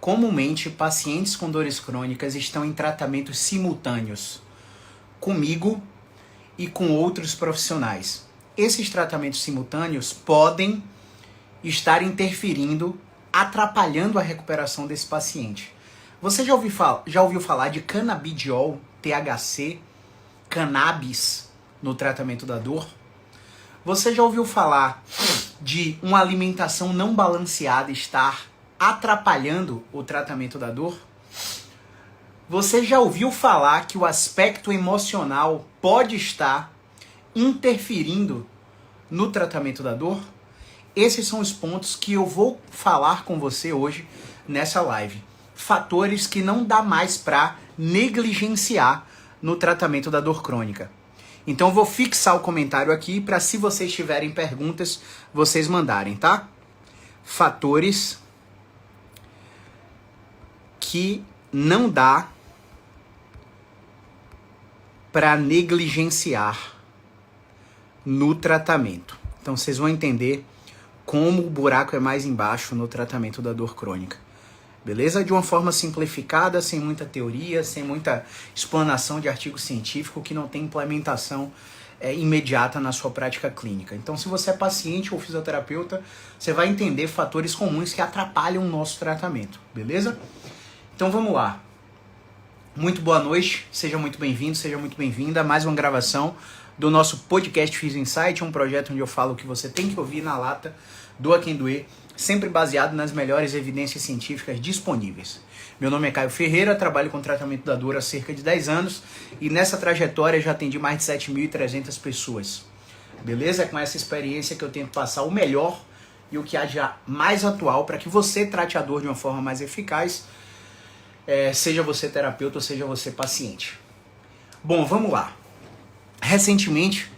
Comumente, pacientes com dores crônicas estão em tratamentos simultâneos comigo e com outros profissionais. Esses tratamentos simultâneos podem estar interferindo, atrapalhando a recuperação desse paciente. Você já ouviu falar de canabidiol, THC, cannabis no tratamento da dor? Você já ouviu falar de uma alimentação não balanceada estar atrapalhando o tratamento da dor? Você já ouviu falar que o aspecto emocional pode estar interferindo no tratamento da dor? Esses são os pontos que eu vou falar com você hoje nessa live. Fatores que não dá mais para negligenciar no tratamento da dor crônica. Então eu vou fixar o comentário aqui para, se vocês tiverem perguntas, vocês mandarem, tá? Fatores que não dá para negligenciar no tratamento. Então vocês vão entender como o buraco é mais embaixo no tratamento da dor crônica. Beleza? De uma forma simplificada, sem muita teoria, sem muita explanação de artigo científico que não tem implementação imediata na sua prática clínica. Então, se você é paciente ou fisioterapeuta, você vai entender fatores comuns que atrapalham o nosso tratamento. Beleza? Então, vamos lá. Muito boa noite, seja muito bem-vindo, seja muito bem-vinda a mais uma gravação do nosso podcast Physio Insight, um projeto onde eu falo o que você tem que ouvir na lata, doa quem doer, sempre baseado nas melhores evidências científicas disponíveis. Meu nome é Caio Ferreira, trabalho com tratamento da dor há cerca de 10 anos e nessa trajetória já atendi mais de 7.300 pessoas. Beleza? É com essa experiência que eu tento passar o melhor e o que há de mais atual para que você trate a dor de uma forma mais eficaz, seja você terapeuta ou seja você paciente. Bom, vamos lá. Recentemente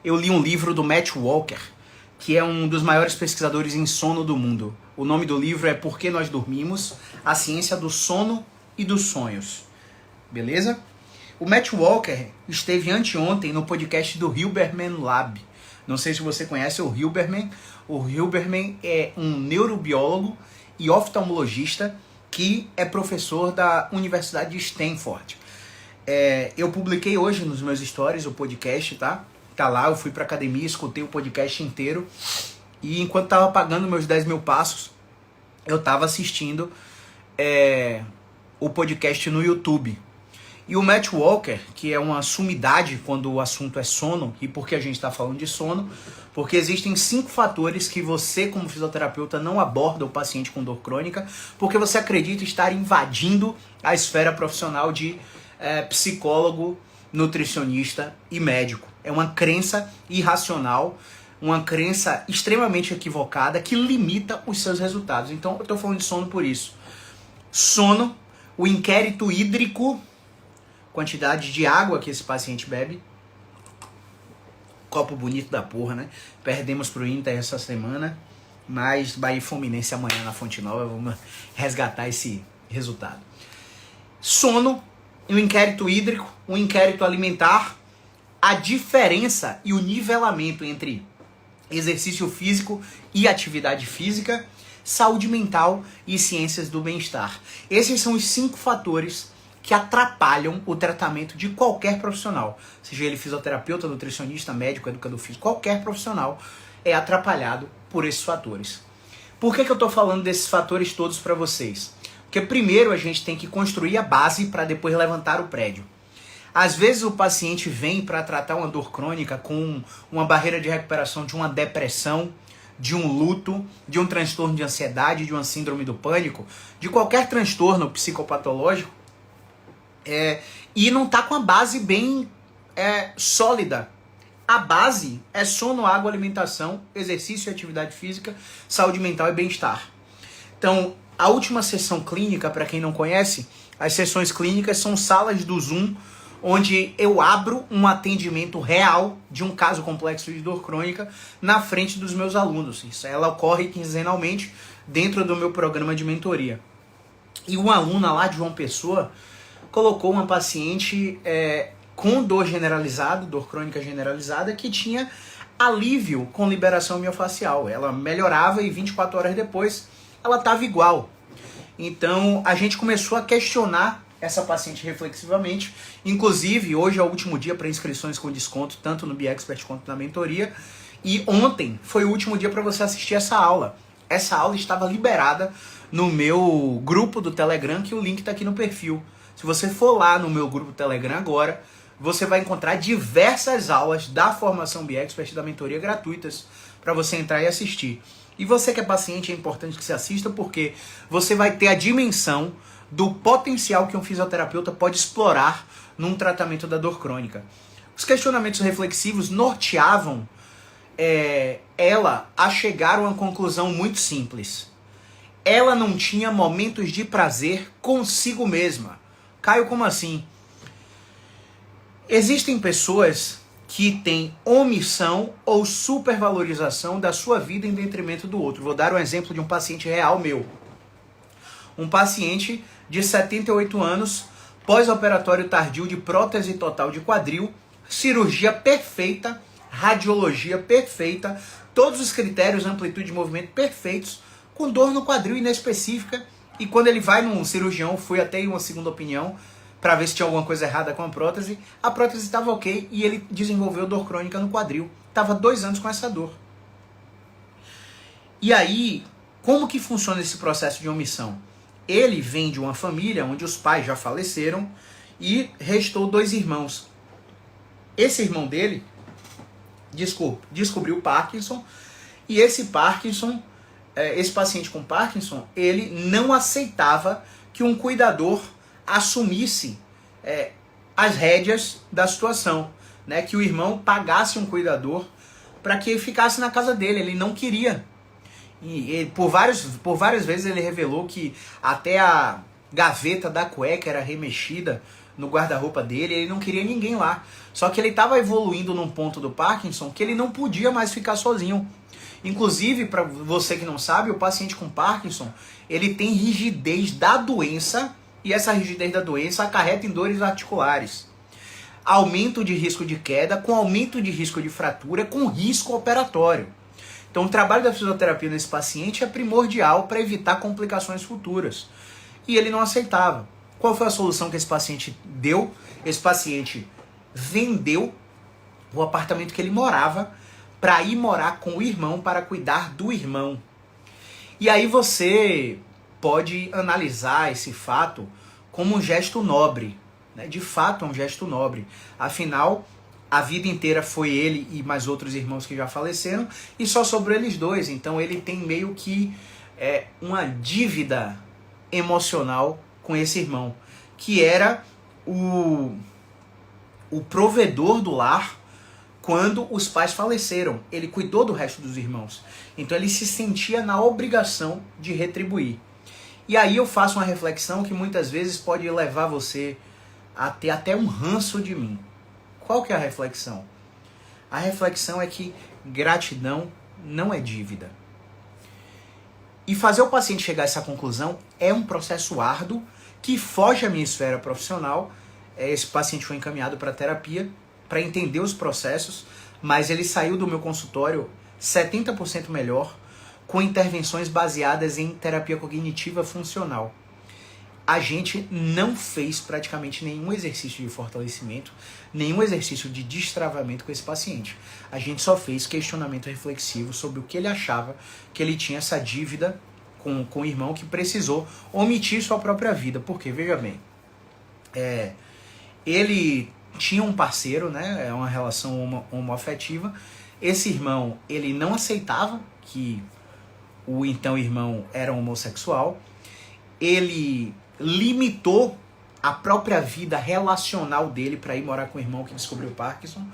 eu li um livro do Matt Walker, que é um dos maiores pesquisadores em sono do mundo. O nome do livro é Por que Nós Dormimos? A Ciência do Sono e dos Sonhos. Beleza? O Matt Walker esteve anteontem no podcast do Huberman Lab. Não sei se você conhece o Huberman. O Huberman é um neurobiólogo e oftalmologista que é professor da Universidade de Stanford. Eu publiquei hoje nos meus stories o podcast, tá? Tá lá, eu fui pra academia, escutei o podcast inteiro e enquanto tava pagando meus 10 mil passos, eu tava assistindo o podcast no YouTube. E o Matt Walker, que é uma sumidade quando o assunto é sono, e por que a gente tá falando de sono? Porque existem 5 fatores que você, como fisioterapeuta, não aborda o paciente com dor crônica, porque você acredita estar invadindo a esfera profissional de psicólogo, nutricionista e médico. É uma crença irracional, uma crença extremamente equivocada que limita os seus resultados. Então eu estou falando de sono por isso. Sono, o inquérito hídrico, quantidade de água que esse paciente bebe. Copo bonito da porra, né? Perdemos pro Inter essa semana, mas Bahia e Fluminense amanhã na Fonte Nova, vamos resgatar esse resultado. Sono, o inquérito hídrico, o inquérito alimentar, a diferença e o nivelamento entre exercício físico e atividade física, saúde mental e ciências do bem-estar. Esses são os 5 fatores que atrapalham o tratamento de qualquer profissional, seja ele fisioterapeuta, nutricionista, médico, educador físico, qualquer profissional é atrapalhado por esses fatores. Por que eu estou falando desses fatores todos para vocês? Porque primeiro a gente tem que construir a base para depois levantar o prédio. Às vezes o paciente vem para tratar uma dor crônica com uma barreira de recuperação de uma depressão, de um luto, de um transtorno de ansiedade, de uma síndrome do pânico, de qualquer transtorno psicopatológico, e não está com a base bem sólida. A base é sono, água, alimentação, exercício e atividade física, saúde mental e bem-estar. Então, a última sessão clínica, para quem não conhece, as sessões clínicas são salas do Zoom, onde eu abro um atendimento real de um caso complexo de dor crônica na frente dos meus alunos. Isso, ela ocorre quinzenalmente dentro do meu programa de mentoria. E uma aluna lá de João Pessoa colocou uma paciente com dor generalizada, dor crônica generalizada, que tinha alívio com liberação miofascial. Ela melhorava e 24 horas depois ela estava igual. Então a gente começou a questionar essa paciente reflexivamente. Inclusive, hoje é o último dia para inscrições com desconto, tanto no BeExpert quanto na mentoria. E ontem foi o último dia para você assistir essa aula. Essa aula estava liberada no meu grupo do Telegram, que o link está aqui no perfil. Se você for lá no meu grupo do Telegram agora, você vai encontrar diversas aulas da formação BeExpert e da mentoria gratuitas para você entrar e assistir. E você que é paciente, é importante que você assista, porque você vai ter a dimensão do potencial que um fisioterapeuta pode explorar num tratamento da dor crônica. Os questionamentos reflexivos norteavam ela a chegar a uma conclusão muito simples. Ela não tinha momentos de prazer consigo mesma. Caio, como assim? Existem pessoas que têm omissão ou supervalorização da sua vida em detrimento do outro. Vou dar um exemplo de um paciente real meu. Um paciente de 78 anos, pós-operatório tardio de prótese total de quadril, cirurgia perfeita, radiologia perfeita, todos os critérios, amplitude de movimento perfeitos, com dor no quadril inespecífica. E quando ele vai num cirurgião, fui até em uma segunda opinião, para ver se tinha alguma coisa errada com a prótese estava ok e ele desenvolveu dor crônica no quadril. Estava 2 anos com essa dor. E aí, como que funciona esse processo de omissão? Ele vem de uma família onde os pais já faleceram e restou 2 irmãos. Esse irmão dele descobriu Parkinson, e esse paciente com Parkinson, ele não aceitava que um cuidador assumisse as rédeas da situação, né? Que o irmão pagasse um cuidador para que ele ficasse na casa dele. Ele não queria. E por várias vezes ele revelou que até a gaveta da cueca era remexida no guarda-roupa dele, ele não queria ninguém lá. Só que ele estava evoluindo num ponto do Parkinson que ele não podia mais ficar sozinho. Inclusive, para você que não sabe, o paciente com Parkinson, ele tem rigidez da doença, e essa rigidez da doença acarreta em dores articulares. Aumento de risco de queda, com aumento de risco de fratura, com risco operatório. Então o trabalho da fisioterapia nesse paciente é primordial para evitar complicações futuras. E ele não aceitava. Qual foi a solução que esse paciente deu? Esse paciente vendeu o apartamento que ele morava para ir morar com o irmão, para cuidar do irmão. E aí você pode analisar esse fato como um gesto nobre, né? De fato é um gesto nobre. Afinal, a vida inteira foi ele e mais outros irmãos que já faleceram, e só sobrou eles 2. Então ele tem meio que uma dívida emocional com esse irmão, que era o provedor do lar quando os pais faleceram. Ele cuidou do resto dos irmãos. Então ele se sentia na obrigação de retribuir. E aí eu faço uma reflexão que muitas vezes pode levar você a ter até um ranço de mim. Qual que é a reflexão? A reflexão é que gratidão não é dívida. E fazer o paciente chegar a essa conclusão é um processo árduo que foge à minha esfera profissional. Esse paciente foi encaminhado para terapia para entender os processos, mas ele saiu do meu consultório 70% melhor, com intervenções baseadas em terapia cognitiva funcional. A gente não fez praticamente nenhum exercício de fortalecimento, nenhum exercício de destravamento com esse paciente. A gente só fez questionamento reflexivo sobre o que ele achava que ele tinha essa dívida com o irmão, que precisou omitir sua própria vida. Porque, veja bem, ele tinha um parceiro, né? É uma relação homoafetiva. Esse irmão, ele não aceitava que o então irmão era homossexual. Ele limitou a própria vida relacional dele para ir morar com o irmão que descobriu Parkinson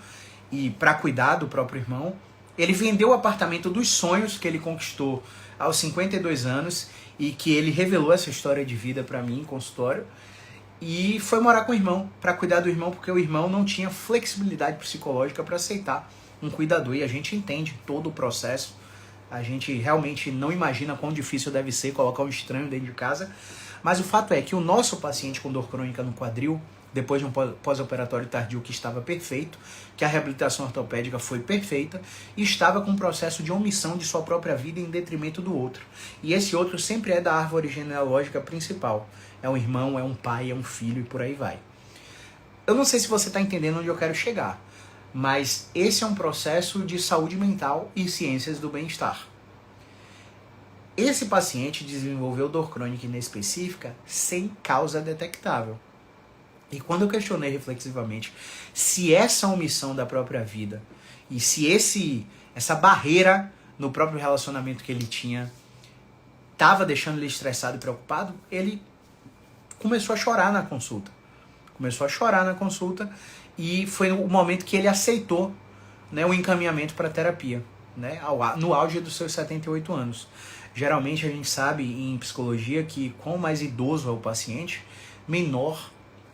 e para cuidar do próprio irmão. Ele vendeu o apartamento dos sonhos que ele conquistou aos 52 anos e que ele revelou essa história de vida para mim em consultório, e foi morar com o irmão para cuidar do irmão, porque o irmão não tinha flexibilidade psicológica para aceitar um cuidador. E a gente entende todo o processo. A gente realmente não imagina quão difícil deve ser colocar um estranho dentro de casa. Mas o fato é que o nosso paciente com dor crônica no quadril depois de um pós-operatório tardio que estava perfeito, que a reabilitação ortopédica foi perfeita, e estava com um processo de omissão de sua própria vida em detrimento do outro. E esse outro sempre é da árvore genealógica principal. É um irmão, é um pai, é um filho e por aí vai. Eu não sei se você está entendendo onde eu quero chegar, mas esse é um processo de saúde mental e ciências do bem-estar. Esse paciente desenvolveu dor crônica inespecífica sem causa detectável. E quando eu questionei reflexivamente se essa omissão da própria vida e se essa barreira no próprio relacionamento que ele tinha estava deixando ele estressado e preocupado, ele começou a chorar na consulta. E foi o momento que ele aceitou, né, o encaminhamento para terapia, né, no auge dos seus 78 anos. Geralmente a gente sabe em psicologia que quanto mais idoso é o paciente, menor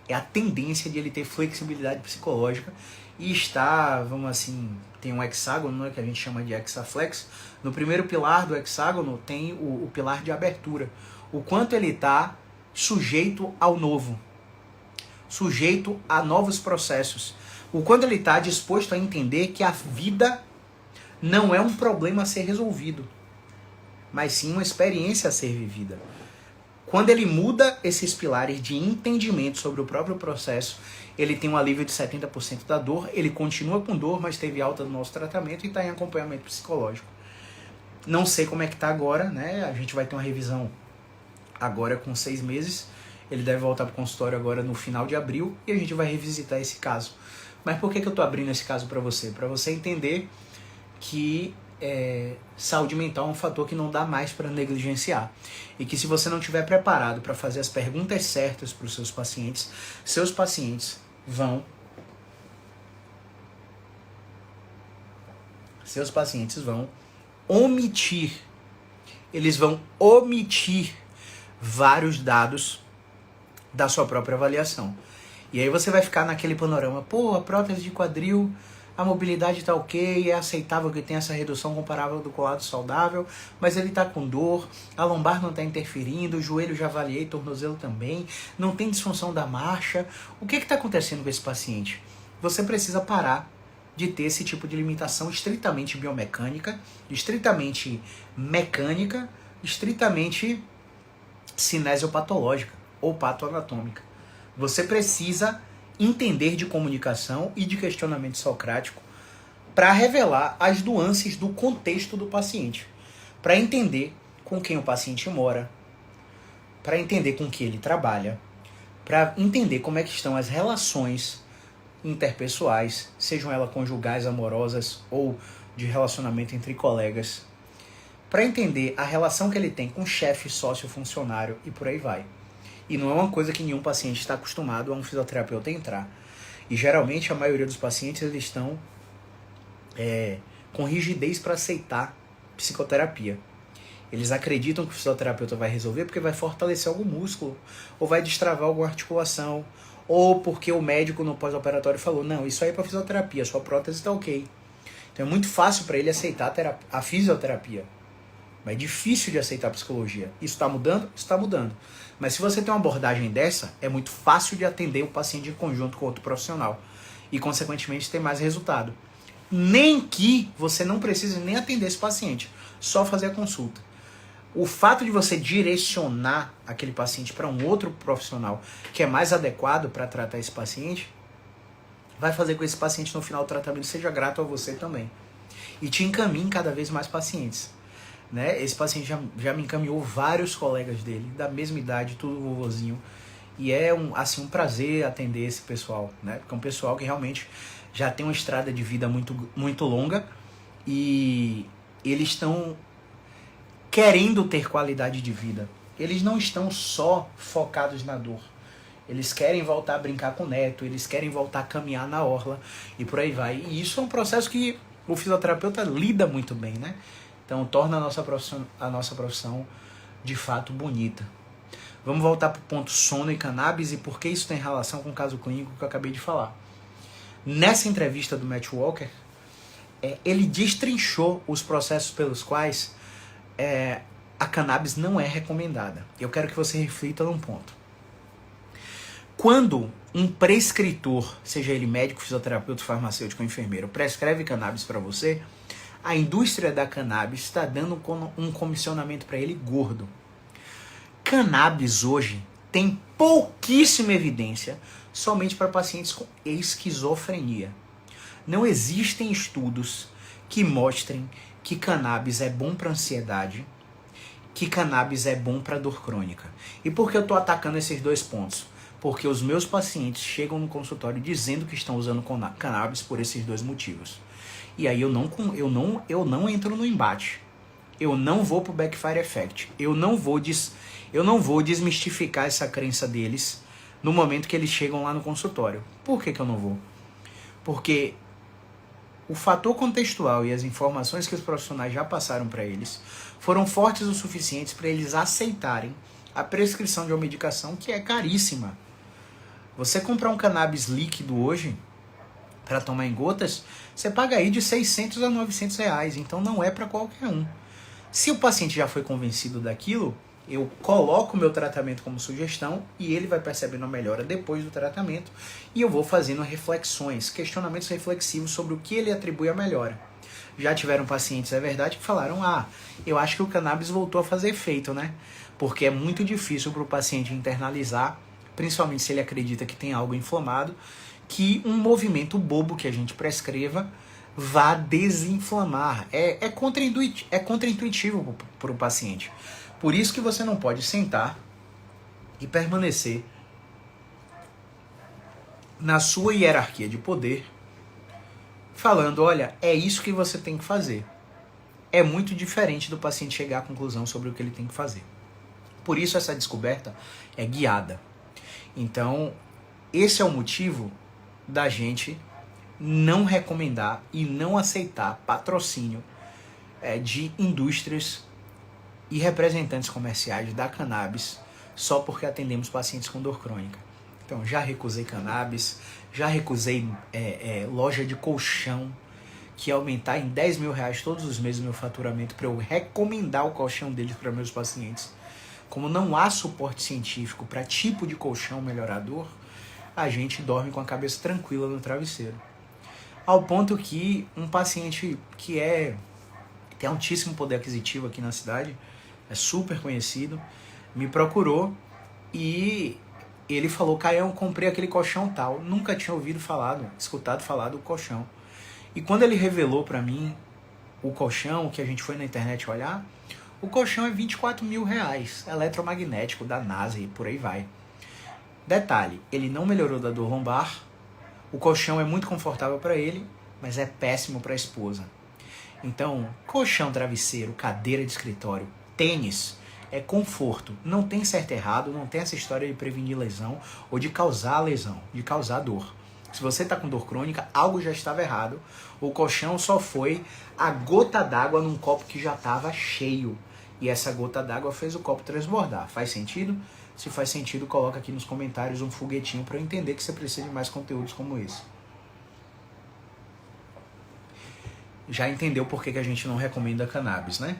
é a tendência de ele ter flexibilidade psicológica e está, vamos assim, tem um hexágono, né, que a gente chama de hexaflex. No primeiro pilar do hexágono tem o pilar de abertura. O quanto ele está sujeito ao novo, sujeito a novos processos. O quanto ele está disposto a entender que a vida não é um problema a ser resolvido, mas sim uma experiência a ser vivida. Quando ele muda esses pilares de entendimento sobre o próprio processo, ele tem um alívio de 70% da dor, ele continua com dor, mas teve alta no nosso tratamento e está em acompanhamento psicológico. Não sei como é que está agora, né? A gente vai ter uma revisão agora com 6 meses, ele deve voltar para o consultório agora no final de abril e a gente vai revisitar esse caso. Mas por que eu estou abrindo esse caso para você? Para você entender que saúde mental é um fator que não dá mais para negligenciar. E que se você não estiver preparado para fazer as perguntas certas para os seus pacientes vão omitir. Eles vão omitir vários dados da sua própria avaliação. E aí você vai ficar naquele panorama, pô, a prótese de quadril, a mobilidade tá ok, é aceitável que tenha essa redução comparável do colado saudável, mas ele tá com dor, a lombar não tá interferindo, o joelho já avaliei, tornozelo também, não tem disfunção da marcha. O que tá acontecendo com esse paciente? Você precisa parar de ter esse tipo de limitação estritamente biomecânica, estritamente mecânica, estritamente cinesiopatológica ou patoanatômica. Você precisa entender de comunicação e de questionamento socrático para revelar as nuances do contexto do paciente, para entender com quem o paciente mora, para entender com que ele trabalha, para entender como é que estão as relações interpessoais, sejam elas conjugais, amorosas ou de relacionamento entre colegas, para entender a relação que ele tem com chefe, sócio, funcionário e por aí vai. E não é uma coisa que nenhum paciente está acostumado a um fisioterapeuta entrar. E geralmente a maioria dos pacientes eles estão com rigidez para aceitar psicoterapia. Eles acreditam que o fisioterapeuta vai resolver porque vai fortalecer algum músculo, ou vai destravar alguma articulação, ou porque o médico no pós-operatório falou, não, isso aí é para fisioterapia, sua prótese está ok. Então é muito fácil para ele aceitar a fisioterapia. Mas é difícil de aceitar a psicologia. Isso está mudando? Isso está mudando. Mas se você tem uma abordagem dessa, é muito fácil de atender o paciente em conjunto com outro profissional. E, consequentemente, ter mais resultado. Nem que você não precise nem atender esse paciente. Só fazer a consulta. O fato de você direcionar aquele paciente para um outro profissional que é mais adequado para tratar esse paciente, vai fazer com que esse paciente no final do tratamento seja grato a você também. E te encaminhe cada vez mais pacientes. Né? Esse paciente já me encaminhou vários colegas dele, da mesma idade, tudo vovozinho. E é um prazer atender esse pessoal, né? Porque é um pessoal que realmente já tem uma estrada de vida muito, muito longa e eles estão querendo ter qualidade de vida. Eles não estão só focados na dor. Eles querem voltar a brincar com o neto, eles querem voltar a caminhar na orla e por aí vai. E isso é um processo que o fisioterapeuta lida muito bem, né? Então torna a nossa profissão de fato bonita. Vamos voltar para o ponto sono e cannabis e por que isso tem relação com o caso clínico que eu acabei de falar. Nessa entrevista do Matt Walker, ele destrinchou os processos pelos quais a cannabis não é recomendada. Eu quero que você reflita num ponto. Quando um prescritor, seja ele médico, fisioterapeuta, farmacêutico ou enfermeiro, prescreve cannabis para você, a indústria da cannabis está dando um comissionamento para ele gordo. Cannabis hoje tem pouquíssima evidência somente para pacientes com esquizofrenia. Não existem estudos que mostrem que cannabis é bom para ansiedade, que cannabis é bom para dor crônica. E por que eu estou atacando esses dois pontos? Porque os meus pacientes chegam no consultório dizendo que estão usando cannabis por esses dois motivos. E aí eu não entro no embate. Eu não vou pro backfire effect. Eu não vou desmistificar essa crença deles no momento que eles chegam lá no consultório. Por que eu não vou? Porque o fator contextual e as informações que os profissionais já passaram para eles foram fortes o suficientes para eles aceitarem a prescrição de uma medicação que é caríssima. Você comprar um cannabis líquido hoje para tomar em gotas, você paga aí de 600 a 900 reais, então não é para qualquer um. Se o paciente já foi convencido daquilo, eu coloco o meu tratamento como sugestão e ele vai percebendo a melhora depois do tratamento e eu vou fazendo reflexões, questionamentos reflexivos sobre o que ele atribui à melhora. Já tiveram pacientes, é verdade, que falaram, eu acho que o cannabis voltou a fazer efeito, né? Porque é muito difícil para o paciente internalizar, principalmente se ele acredita que tem algo inflamado, que um movimento bobo que a gente prescreva vá desinflamar. É contraintuitivo para o paciente. Por isso que você não pode sentar e permanecer na sua hierarquia de poder falando, olha, é isso que você tem que fazer. É muito diferente do paciente chegar à conclusão sobre o que ele tem que fazer. Por isso essa descoberta é guiada. Então, esse é o motivo da gente não recomendar e não aceitar patrocínio de indústrias e representantes comerciais da cannabis só porque atendemos pacientes com dor crônica. Então, já recusei cannabis, já recusei loja de colchão, que ia aumentar em 10 mil reais todos os meses o meu faturamento para eu recomendar o colchão deles para meus pacientes. Como não há suporte científico para tipo de colchão melhorador, a gente dorme com a cabeça tranquila no travesseiro. Ao ponto que um paciente que tem altíssimo poder aquisitivo aqui na cidade, é super conhecido, me procurou e ele falou, Caião, comprei aquele colchão tal. Nunca tinha escutado falar do colchão. E quando ele revelou para mim o colchão, que a gente foi na internet olhar, o colchão é 24 mil reais, eletromagnético da NASA e por aí vai. Detalhe, ele não melhorou da dor lombar, o colchão é muito confortável para ele, mas é péssimo para a esposa. Então, colchão, travesseiro, cadeira de escritório, tênis, é conforto. Não tem certo e errado, não tem essa história de prevenir lesão ou de causar lesão, de causar dor. Se você está com dor crônica, algo já estava errado. O colchão só foi a gota d'água num copo que já estava cheio. E essa gota d'água fez o copo transbordar. Faz sentido? Se faz sentido, coloca aqui nos comentários um foguetinho para eu entender que você precisa de mais conteúdos como esse. Já entendeu por que a gente não recomenda cannabis, né?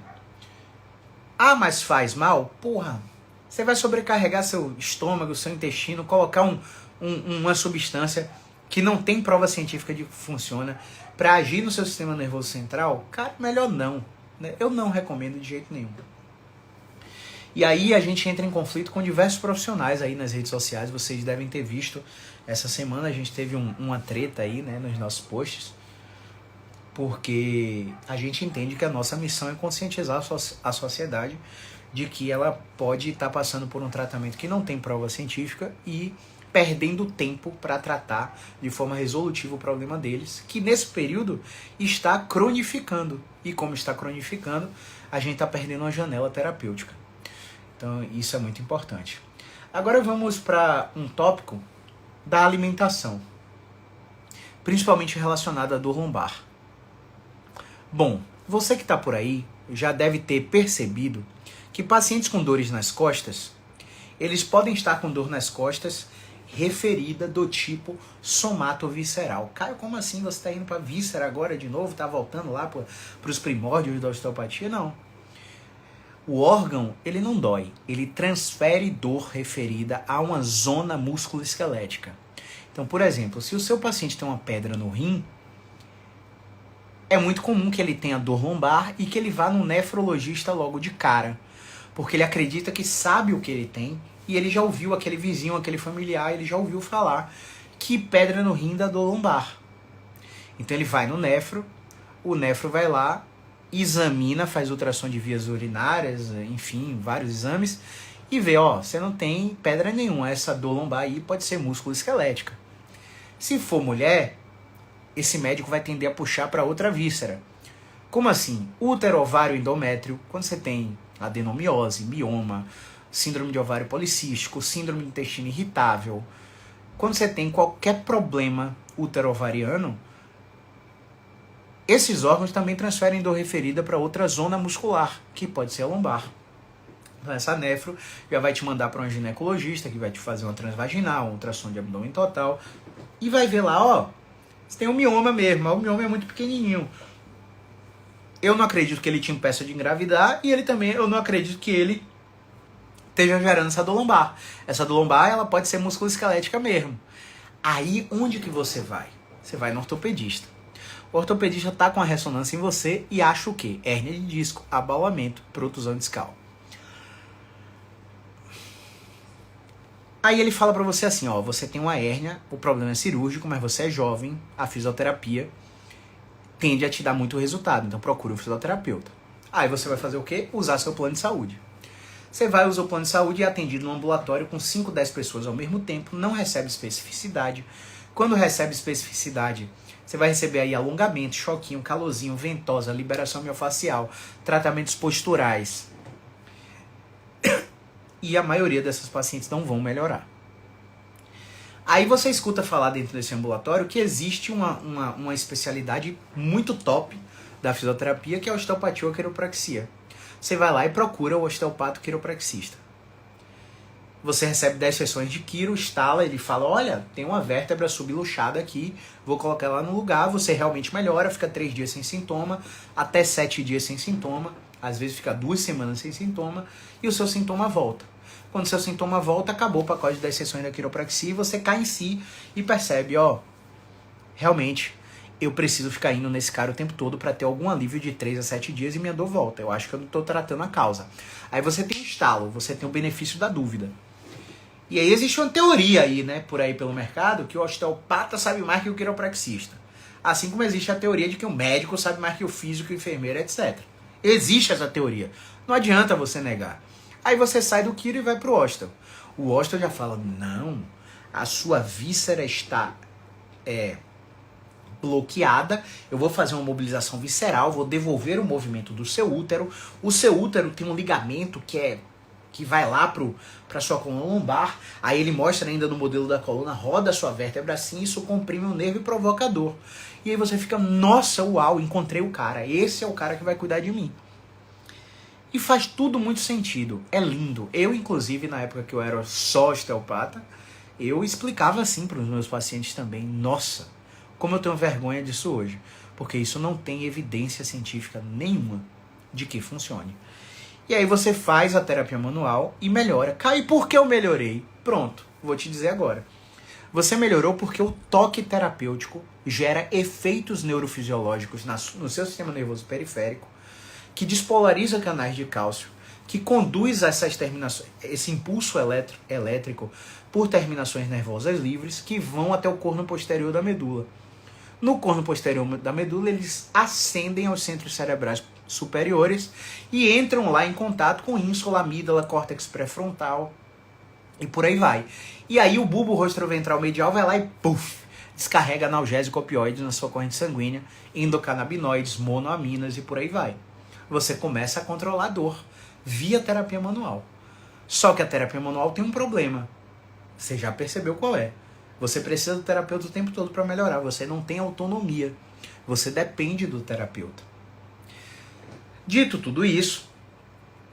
Mas faz mal? Porra, você vai sobrecarregar seu estômago, seu intestino, colocar uma substância que não tem prova científica de que funciona para agir no seu sistema nervoso central? Cara, melhor não. Né? Eu não recomendo de jeito nenhum. E aí a gente entra em conflito com diversos profissionais aí nas redes sociais. Vocês devem ter visto, essa semana a gente teve uma treta aí, né, nos nossos posts, porque a gente entende que a nossa missão é conscientizar a sociedade de que ela pode estar passando por um tratamento que não tem prova científica e perdendo tempo para tratar de forma resolutiva o problema deles, que nesse período está cronificando. E como está cronificando, a gente está perdendo uma janela terapêutica. Então isso é muito importante. Agora vamos para um tópico da alimentação, principalmente relacionado à dor lombar. Bom, você que está por aí já deve ter percebido que pacientes com dores nas costas, eles podem estar com dor nas costas referida do tipo somatovisceral. Cara, como assim você está indo para víscera agora de novo? Está voltando lá para os primórdios da osteopatia? Não. O órgão, ele não dói, ele transfere dor referida a uma zona musculoesquelética. Então, por exemplo, se o seu paciente tem uma pedra no rim, é muito comum que ele tenha dor lombar e que ele vá no nefrologista logo de cara, porque ele acredita que sabe o que ele tem e ele já ouviu aquele vizinho, aquele familiar, ele já ouviu falar que pedra no rim dá dor lombar. Então ele vai no nefro, o nefro vai lá, examina, faz ultrassom de vias urinárias, enfim, vários exames, e vê, ó, você não tem pedra nenhuma, essa dor lombar aí pode ser músculo-esquelética. Se for mulher, esse médico vai tender a puxar para outra víscera. Como assim? Útero, ovário, endométrio, quando você tem adenomiose, mioma, síndrome de ovário policístico, síndrome do intestino irritável, quando você tem qualquer problema útero-ovariano, esses órgãos também transferem dor referida para outra zona muscular, que pode ser a lombar. Então essa nefro já vai te mandar para um ginecologista, que vai te fazer uma transvaginal, um ultrassom de abdômen total, e vai ver lá, ó, você tem um mioma mesmo, mas o mioma é muito pequenininho. Eu não acredito que ele te impeça de engravidar, e ele também, eu não acredito que ele esteja gerando essa dor lombar. Essa dor lombar, ela pode ser musculoesquelética mesmo. Aí, onde que você vai? Você vai no ortopedista. O ortopedista tá com a ressonância em você e acha o quê? Hérnia de disco, abaulamento, protusão discal. Aí ele fala pra você assim, ó, você tem uma hérnia, o problema é cirúrgico, mas você é jovem, a fisioterapia tende a te dar muito resultado, então procura um fisioterapeuta. Aí você vai fazer o quê? Usar seu plano de saúde. Você vai usar o plano de saúde e é atendido no ambulatório com 5, 10 pessoas ao mesmo tempo, não recebe especificidade. Quando recebe especificidade, você vai receber aí alongamento, choquinho, calorzinho, ventosa, liberação miofascial, tratamentos posturais. E a maioria dessas pacientes não vão melhorar. Aí você escuta falar dentro desse ambulatório que existe uma especialidade muito top da fisioterapia, que é a osteopatia ou a quiropraxia. Você vai lá e procura o osteopata quiropraxista. Você recebe 10 sessões de quiro, instala, ele fala, olha, tem uma vértebra subluxada aqui, vou colocar ela no lugar, você realmente melhora, fica 3 dias sem sintoma, até 7 dias sem sintoma, às vezes fica 2 semanas sem sintoma, e o seu sintoma volta. Quando o seu sintoma volta, acabou o pacote de 10 sessões da quiropraxia, e você cai em si e percebe, ó, realmente, eu preciso ficar indo nesse cara o tempo todo para ter algum alívio de 3 a 7 dias e minha dor volta. Eu acho que eu não estou tratando a causa. Aí você tem o estalo, você tem o benefício da dúvida. E aí existe uma teoria aí, né, por aí pelo mercado, que o osteopata sabe mais que o quiropraxista. Assim como existe a teoria de que o médico sabe mais que o físico, o enfermeiro, etc. Existe essa teoria. Não adianta você negar. Aí você sai do quiro e vai pro osteo. O osteo já fala, não, a sua víscera está bloqueada, eu vou fazer uma mobilização visceral, vou devolver o movimento do seu útero. O seu útero tem um ligamento que vai lá para sua coluna lombar, aí ele mostra ainda no modelo da coluna, roda a sua vértebra assim, isso comprime o nervo e provoca dor. E aí você fica, nossa, uau, encontrei o cara, esse é o cara que vai cuidar de mim. E faz tudo muito sentido, é lindo. Eu, inclusive, na época que eu era só osteopata, eu explicava assim para os meus pacientes também, nossa, como eu tenho vergonha disso hoje, porque isso não tem evidência científica nenhuma de que funcione. E aí você faz a terapia manual e melhora. Caio, por que eu melhorei? Pronto, vou te dizer agora. Você melhorou porque o toque terapêutico gera efeitos neurofisiológicos no seu sistema nervoso periférico, que despolariza canais de cálcio, que conduz essas terminações, esse impulso elétrico por terminações nervosas livres que vão até o corno posterior da medula. No corno posterior da medula, eles ascendem aos centros cerebrais superiores e entram lá em contato com ínsula, amígdala, córtex pré-frontal e por aí vai. E aí o bulbo rostroventral medial vai lá e puff, descarrega analgésico opioide na sua corrente sanguínea, endocannabinoides, monoaminas e por aí vai. Você começa a controlar a dor via terapia manual. Só que a terapia manual tem um problema. Você já percebeu qual é. Você precisa do terapeuta o tempo todo para melhorar. Você não tem autonomia. Você depende do terapeuta. Dito tudo isso,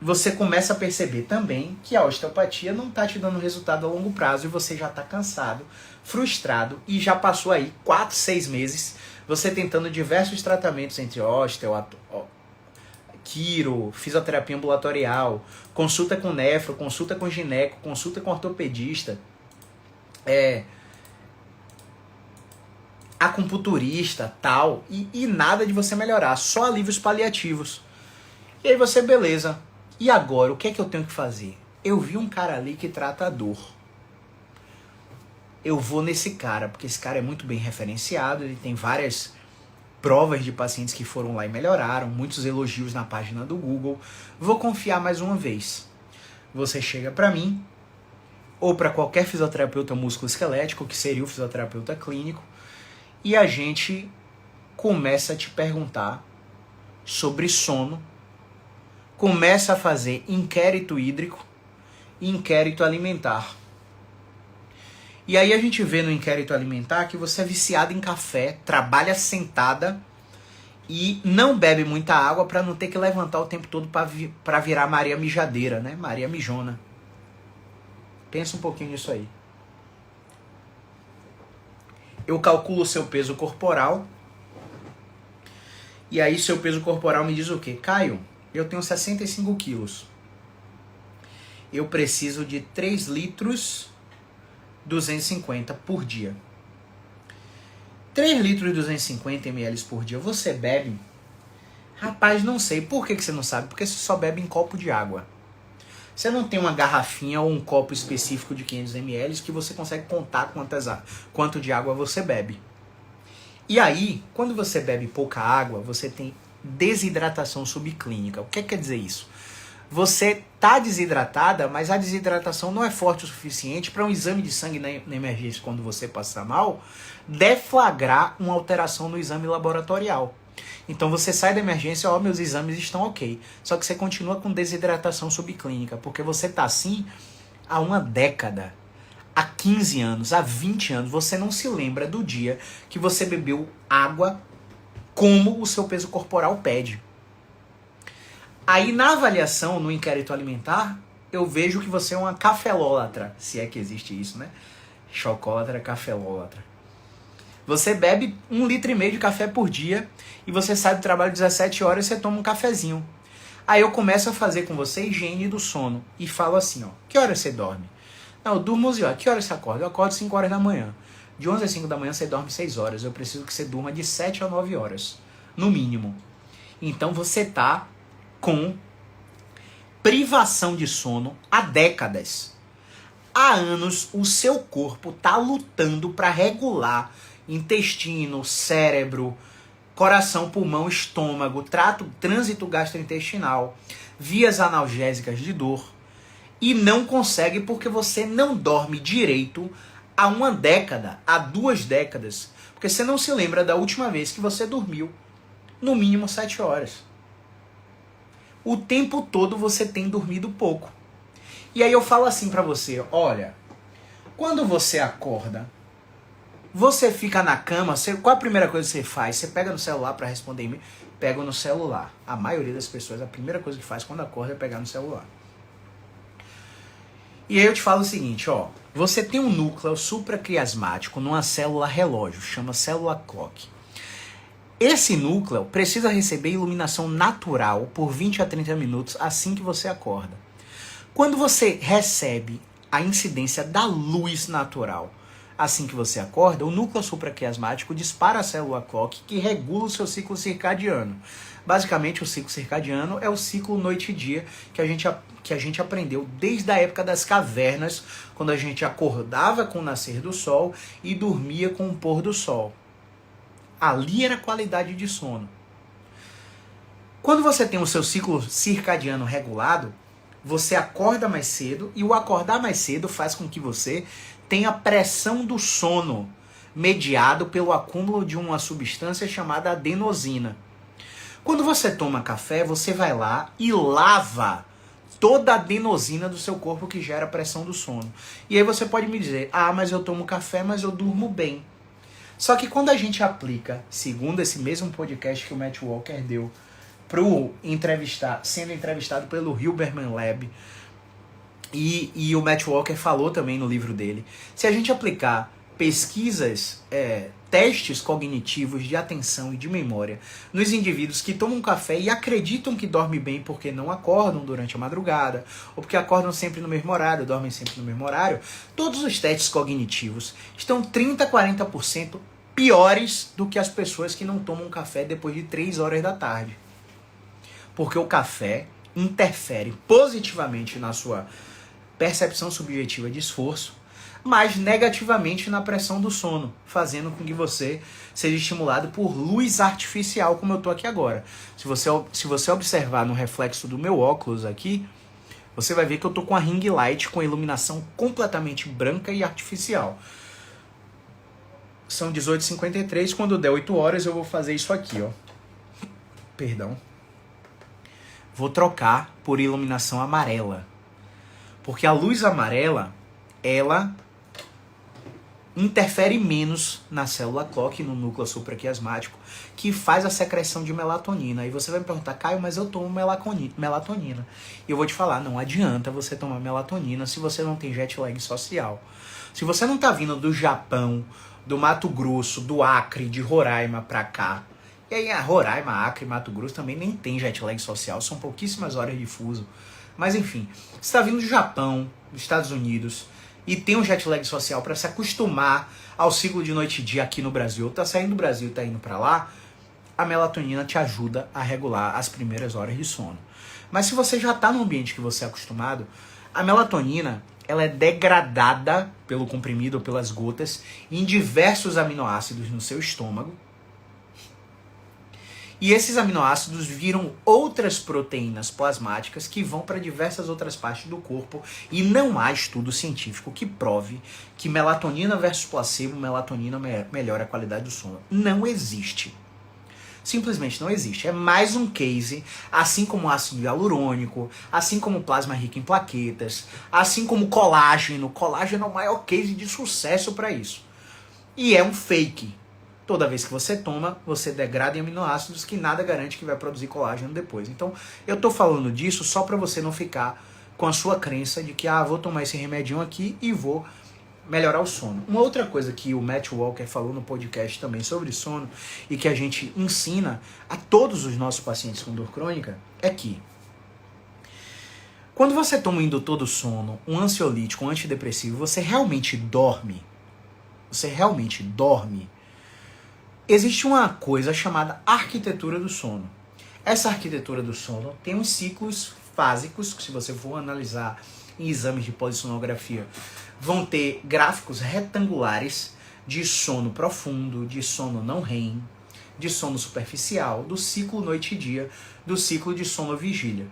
você começa a perceber também que a osteopatia não está te dando resultado a longo prazo e você já está cansado, frustrado e já passou aí 4, 6 meses você tentando diversos tratamentos entre quiro, fisioterapia ambulatorial, consulta com nefro, consulta com gineco, consulta com ortopedista, acupunturista, tal, e nada de você melhorar, só alívios paliativos. E aí você, beleza, e agora, o que é que eu tenho que fazer? Eu vi um cara ali que trata a dor. Eu vou nesse cara, porque esse cara é muito bem referenciado, ele tem várias provas de pacientes que foram lá e melhoraram, muitos elogios na página do Google. Vou confiar mais uma vez. Você chega pra mim, ou para qualquer fisioterapeuta músculo-esquelético, que seria o fisioterapeuta clínico, e a gente começa a te perguntar sobre sono, começa a fazer inquérito hídrico e inquérito alimentar. E aí a gente vê no inquérito alimentar que você é viciado em café, trabalha sentada e não bebe muita água para não ter que levantar o tempo todo para virar Maria Mijadeira, né? Maria Mijona. Pensa um pouquinho nisso aí. Eu calculo o seu peso corporal. E aí seu peso corporal me diz o quê? Caio, eu tenho 65 quilos. Eu preciso de 3 litros 250 por dia. 3 litros 250 ml por dia, você bebe? Rapaz, não sei. Por que você não sabe? Porque você só bebe em copo de água. Você não tem uma garrafinha ou um copo específico de 500 ml que você consegue contar quanto de água você bebe. E aí, quando você bebe pouca água, você tem desidratação subclínica. O que quer dizer isso? Você tá desidratada, mas a desidratação não é forte o suficiente para um exame de sangue na emergência, quando você passar mal, deflagrar uma alteração no exame laboratorial. Então você sai da emergência, ó, meus exames estão ok. Só que você continua com desidratação subclínica, porque você tá assim há uma década, há 15 anos, há 20 anos. Você não se lembra do dia que você bebeu água como o seu peso corporal pede. Aí na avaliação, no inquérito alimentar, eu vejo que você é uma cafelólatra, se é que existe isso, né? Chocólatra, cafelólatra. Você bebe 1,5 litro de café por dia e você sai do trabalho 17 horas e você toma um cafezinho. Aí eu começo a fazer com você higiene do sono e falo assim, ó, que horas você dorme? Não, eu durmo 11 horas. Que horas você acorda? Eu acordo 5 horas da manhã. De 11 a 5 da manhã você dorme 6 horas. Eu preciso que você durma de 7 a 9 horas, no mínimo. Então você tá com privação de sono há décadas. Há anos o seu corpo tá lutando para regular intestino, cérebro, coração, pulmão, estômago, trânsito gastrointestinal, vias analgésicas de dor, e não consegue porque você não dorme direito há uma década, há 2 décadas, porque você não se lembra da última vez que você dormiu no mínimo 7 horas. O tempo todo você tem dormido pouco. E aí eu falo assim pra você, olha, quando você acorda, você fica na cama, qual a primeira coisa que você faz? Você pega no celular pra responder e-mail? Pega no celular. A maioria das pessoas, a primeira coisa que faz quando acorda é pegar no celular. E aí eu te falo o seguinte, ó, você tem um núcleo supraquiasmático numa célula relógio, chama célula clock. Esse núcleo precisa receber iluminação natural por 20 a 30 minutos assim que você acorda. Quando você recebe a incidência da luz natural assim que você acorda, o núcleo supraquiasmático dispara a célula clock que regula o seu ciclo circadiano. Basicamente, o ciclo circadiano é o ciclo noite e dia que a gente aprendeu desde a época das cavernas, quando a gente acordava com o nascer do sol e dormia com o pôr do sol. Ali era a qualidade de sono. Quando você tem o seu ciclo circadiano regulado, você acorda mais cedo, e o acordar mais cedo faz com que você tenha pressão do sono mediado pelo acúmulo de uma substância chamada adenosina. Quando você toma café, você vai lá e lava toda a adenosina do seu corpo que gera pressão do sono. E aí você pode me dizer, mas eu tomo café, mas eu durmo bem. Só que quando a gente aplica, segundo esse mesmo podcast que o Matt Walker deu, sendo entrevistado pelo Huberman Lab, e o Matt Walker falou também no livro dele, se a gente aplicar pesquisas, testes cognitivos de atenção e de memória nos indivíduos que tomam café e acreditam que dormem bem porque não acordam durante a madrugada, ou porque acordam sempre no mesmo horário, dormem sempre no mesmo horário. Todos os testes cognitivos estão 30% a 40% piores do que as pessoas que não tomam café depois de 3 horas da tarde. Porque o café interfere positivamente na sua percepção subjetiva de esforço, mas negativamente na pressão do sono, fazendo com que você seja estimulado por luz artificial, como eu estou aqui agora. Se você observar no reflexo do meu óculos aqui, você vai ver que eu estou com a ring light com iluminação completamente branca e artificial. São 18h53, quando der 8 horas eu vou fazer isso aqui, ó. Perdão. Vou trocar por iluminação amarela. Porque a luz amarela, ela interfere menos na célula clock, no núcleo supraquiasmático, que faz a secreção de melatonina. Aí você vai me perguntar, Caio, mas eu tomo melatonina. E eu vou te falar, não adianta você tomar melatonina se você não tem jet lag social. Se você não tá vindo do Japão, do Mato Grosso, do Acre, de Roraima pra cá, e aí a Roraima, Acre e Mato Grosso também nem tem jet lag social, são pouquíssimas horas de fuso. Mas enfim, você tá vindo do Japão, dos Estados Unidos, e tem um jet lag social para se acostumar ao ciclo de noite e dia aqui no Brasil, tá saindo do Brasil e tá indo para lá, a melatonina te ajuda a regular as primeiras horas de sono. Mas se você já tá no ambiente que você é acostumado, a melatonina, ela é degradada pelo comprimido ou pelas gotas em diversos aminoácidos no seu estômago. E esses aminoácidos viram outras proteínas plasmáticas que vão para diversas outras partes do corpo. E não há estudo científico que prove que melatonina versus placebo, melatonina melhora a qualidade do sono. Não existe. Simplesmente não existe. É mais um case, assim como ácido hialurônico, assim como plasma rico em plaquetas, assim como colágeno. Colágeno é o maior case de sucesso para isso. E é um fake. Toda vez que você toma, você degrada em aminoácidos que nada garante que vai produzir colágeno depois. Então, eu tô falando disso só para você não ficar com a sua crença de que, vou tomar esse remedinho aqui e vou melhorar o sono. Uma outra coisa que o Matt Walker falou no podcast também sobre sono e que a gente ensina a todos os nossos pacientes com dor crônica é que quando você toma um indutor do sono, um ansiolítico, um antidepressivo, você realmente dorme. Você realmente dorme. Existe uma coisa chamada arquitetura do sono. Essa arquitetura do sono tem uns ciclos fásicos, que se você for analisar em exames de polissonografia, vão ter gráficos retangulares de sono profundo, de sono não REM, de sono superficial, do ciclo noite e dia, do ciclo de sono vigília.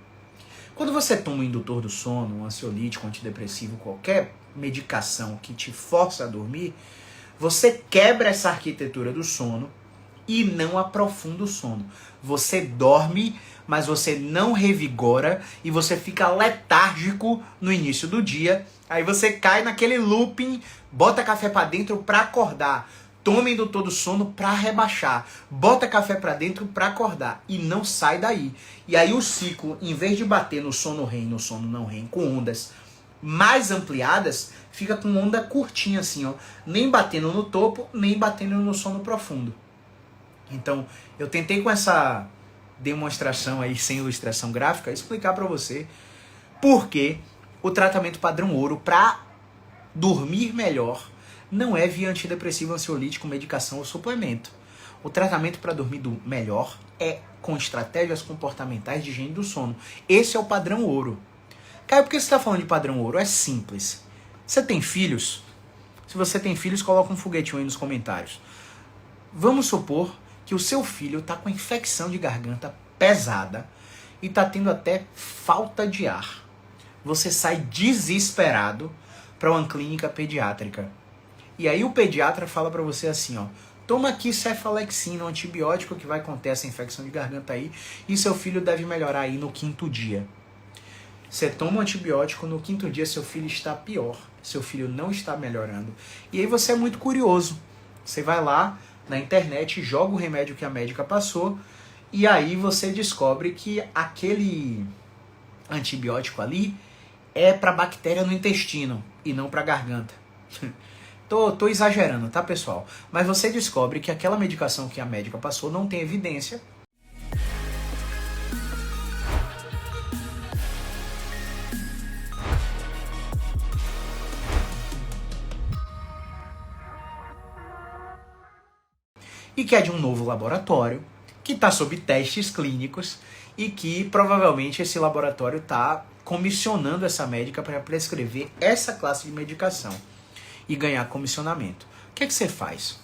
Quando você toma um indutor do sono, um ansiolítico, um antidepressivo, qualquer medicação que te força a dormir, você quebra essa arquitetura do sono e não aprofunda o sono. Você dorme, mas você não revigora e você fica letárgico no início do dia. Aí você cai naquele looping, bota café pra dentro pra acordar. Toma indutor do sono pra rebaixar. Bota café pra dentro pra acordar. E não sai daí. E aí o ciclo, em vez de bater no sono REM, no sono não REM, com ondas mais ampliadas, fica com onda curtinha assim, ó. Nem batendo no topo, nem batendo no sono profundo. Então, eu tentei com essa demonstração aí, sem ilustração gráfica, explicar pra você por que o tratamento padrão ouro pra dormir melhor não é via antidepressivo, ansiolítico, medicação ou suplemento. O tratamento para dormir melhor é com estratégias comportamentais de higiene do sono. Esse é o padrão ouro. Caio, por que você está falando de padrão ouro? É simples. Você tem filhos? Se você tem filhos, coloca um foguetinho aí nos comentários. Vamos supor que o seu filho está com infecção de garganta pesada e está tendo até falta de ar. Você sai desesperado para uma clínica pediátrica. E aí o pediatra fala para você assim, ó, toma aqui cefalexina, um antibiótico que vai conter essa infecção de garganta aí, e seu filho deve melhorar aí no 5º dia. Você toma um antibiótico, no 5º dia seu filho está pior, seu filho não está melhorando. E aí você é muito curioso. Você vai lá na internet, joga o remédio que a médica passou, e aí você descobre que aquele antibiótico ali é para bactéria no intestino e não para garganta. Tô exagerando, tá, pessoal? Mas você descobre que aquela medicação que a médica passou não tem evidência. E que é de um novo laboratório, que está sob testes clínicos e que provavelmente esse laboratório está comissionando essa médica para prescrever essa classe de medicação e ganhar comissionamento. O que é que você faz?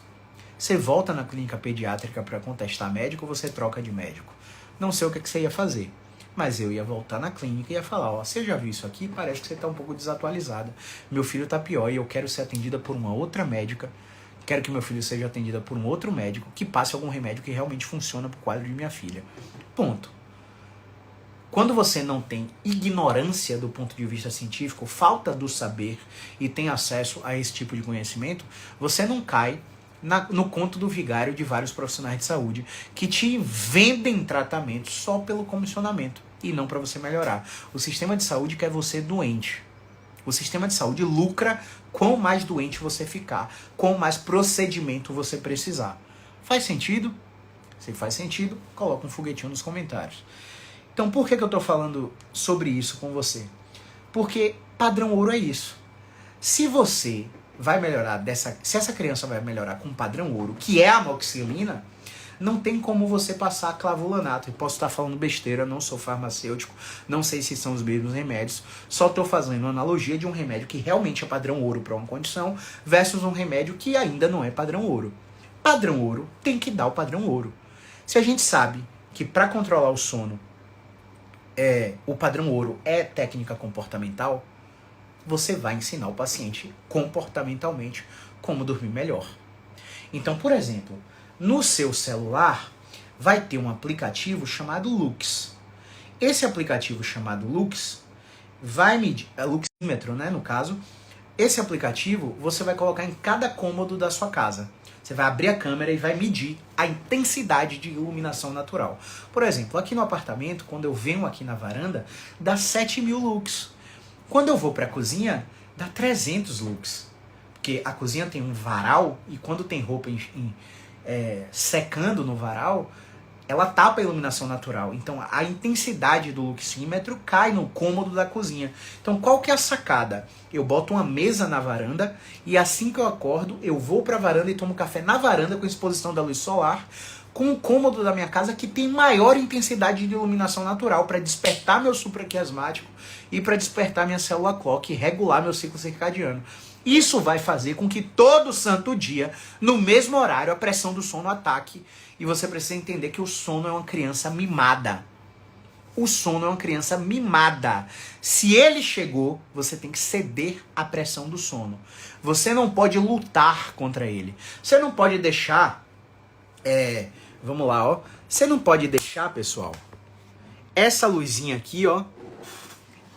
Você volta na clínica pediátrica para contestar médico ou você troca de médico? Não sei o que é que você ia fazer, mas eu ia voltar na clínica e ia falar, ó, você já viu isso aqui? Parece que você está um pouco desatualizada. Meu filho está pior e eu quero ser atendida por uma outra médica. Quero que meu filho seja atendido por um outro médico que passe algum remédio que realmente funciona para o quadro de minha filha. Ponto. Quando você não tem ignorância do ponto de vista científico, falta do saber e tem acesso a esse tipo de conhecimento, você não cai no conto do vigário de vários profissionais de saúde que te vendem tratamento só pelo comissionamento e não para você melhorar. O sistema de saúde quer você doente. O sistema de saúde lucra quanto mais doente você ficar, quanto mais procedimento você precisar. Faz sentido? Se faz sentido, coloca um foguetinho nos comentários. Então, por que eu estou falando sobre isso com você? Porque padrão ouro é isso. Se você vai melhorar se essa criança vai melhorar com padrão ouro, que é a amoxicilina, não tem como você passar clavulanato. Eu posso estar falando besteira, não sou farmacêutico, não sei se são os mesmos remédios, só estou fazendo uma analogia de um remédio que realmente é padrão ouro para uma condição versus um remédio que ainda não é padrão ouro. Padrão ouro tem que dar o padrão ouro. Se a gente sabe que para controlar o sono, o padrão ouro é técnica comportamental, você vai ensinar o paciente comportamentalmente como dormir melhor. Então, por exemplo, no seu celular vai ter um aplicativo chamado Lux. Esse aplicativo chamado Lux vai medir, Luxímetro, né, no caso. Esse aplicativo você vai colocar em cada cômodo da sua casa. Você vai abrir a câmera e vai medir a intensidade de iluminação natural. Por exemplo, aqui no apartamento, quando eu venho aqui na varanda, dá 7.000 lux. Quando eu vou para a cozinha, dá 300 lux. Porque a cozinha tem um varal e quando tem roupa secando no varal, ela tapa a iluminação natural. Então a intensidade do luxímetro cai no cômodo da cozinha. Então qual que é a sacada? Eu boto uma mesa na varanda e assim que eu acordo, eu vou para a varanda e tomo café na varanda com exposição da luz solar, com o cômodo da minha casa que tem maior intensidade de iluminação natural para despertar meu supraquiasmático e para despertar minha célula clock e regular meu ciclo circadiano. Isso vai fazer com que todo santo dia, no mesmo horário, a pressão do sono ataque. E você precisa entender que o sono é uma criança mimada. O sono é uma criança mimada. Se ele chegou, você tem que ceder à pressão do sono. Você não pode lutar contra ele. Você não pode deixar... vamos lá, ó. Você não pode deixar, pessoal, essa luzinha aqui, ó.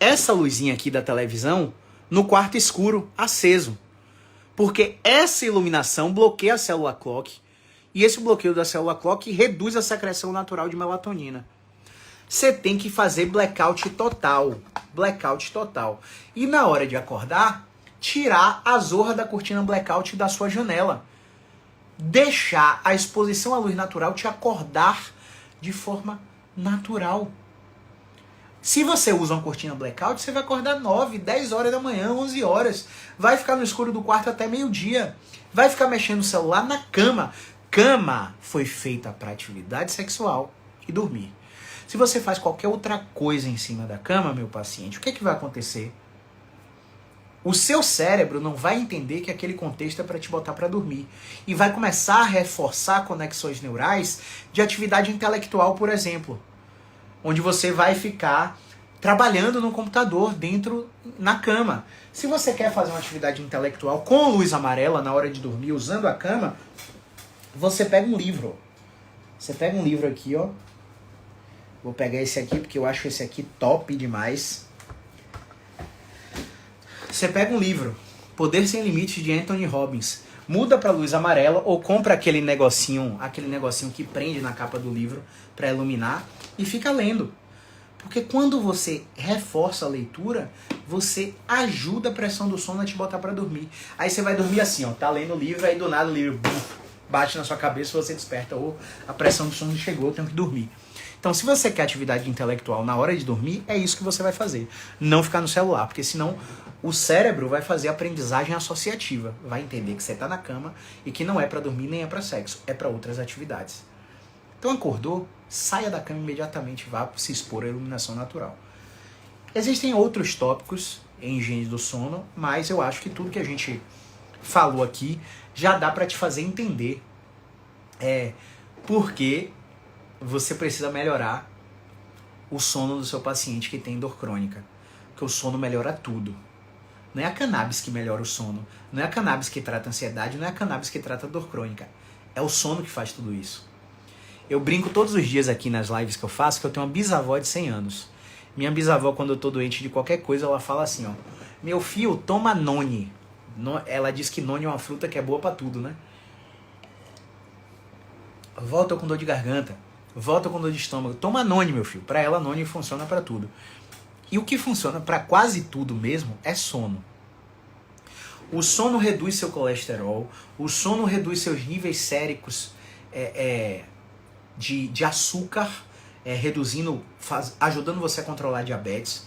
Essa luzinha aqui da televisão no quarto escuro, aceso. Porque essa iluminação bloqueia a célula clock e esse bloqueio da célula clock reduz a secreção natural de melatonina. Você tem que fazer blackout total. Blackout total. E na hora de acordar, tirar a zorra da cortina blackout da sua janela. Deixar a exposição à luz natural te acordar de forma natural. Se você usa uma cortina blackout, você vai acordar 9, 10 horas da manhã, 11 horas. Vai ficar no escuro do quarto até meio-dia. Vai ficar mexendo no celular na cama. Cama foi feita para atividade sexual e dormir. Se você faz qualquer outra coisa em cima da cama, meu paciente, o que é que vai acontecer? O seu cérebro não vai entender que aquele contexto é para te botar para dormir. E vai começar a reforçar conexões neurais de atividade intelectual, por exemplo. Onde você vai ficar trabalhando no computador dentro, na cama. Se você quer fazer uma atividade intelectual com luz amarela na hora de dormir, usando a cama, você pega um livro. Você pega um livro aqui, ó. Vou pegar esse aqui porque eu acho esse aqui top demais. Você pega um livro, Poder Sem Limites, de Anthony Robbins. Muda para luz amarela ou compra aquele negocinho que prende na capa do livro para iluminar e fica lendo. Porque quando você reforça a leitura, você ajuda a pressão do sono a te botar para dormir. Aí você vai dormir assim, ó, tá lendo o livro, aí do nada o livro bate na sua cabeça e você desperta. Ou a pressão do sono chegou, eu tenho que dormir. Então, se você quer atividade intelectual na hora de dormir, é isso que você vai fazer. Não ficar no celular, porque senão o cérebro vai fazer aprendizagem associativa. Vai entender que você tá na cama e que não é para dormir nem é para sexo, é para outras atividades. Então, acordou, saia da cama imediatamente, vá se expor à iluminação natural. Existem outros tópicos em higiene do sono, mas eu acho que tudo que a gente falou aqui já dá para te fazer entender por que você precisa melhorar o sono do seu paciente que tem dor crônica. Porque o sono melhora tudo. Não é a cannabis que melhora o sono. Não é a cannabis que trata a ansiedade. Não é a cannabis que trata a dor crônica. É o sono que faz tudo isso. Eu brinco todos os dias aqui nas lives que eu faço que eu tenho uma bisavó de 100 anos. Minha bisavó, quando eu tô doente de qualquer coisa, ela fala assim, ó. Meu filho, toma noni. Ela diz que noni é uma fruta que é boa pra tudo, né? Volta com dor de garganta. Volta com dor de estômago. Toma noni, meu filho. Pra ela, noni funciona pra tudo. E o que funciona pra quase tudo mesmo é sono. O sono reduz seu colesterol. O sono reduz seus níveis séricos de açúcar, ajudando você a controlar a diabetes.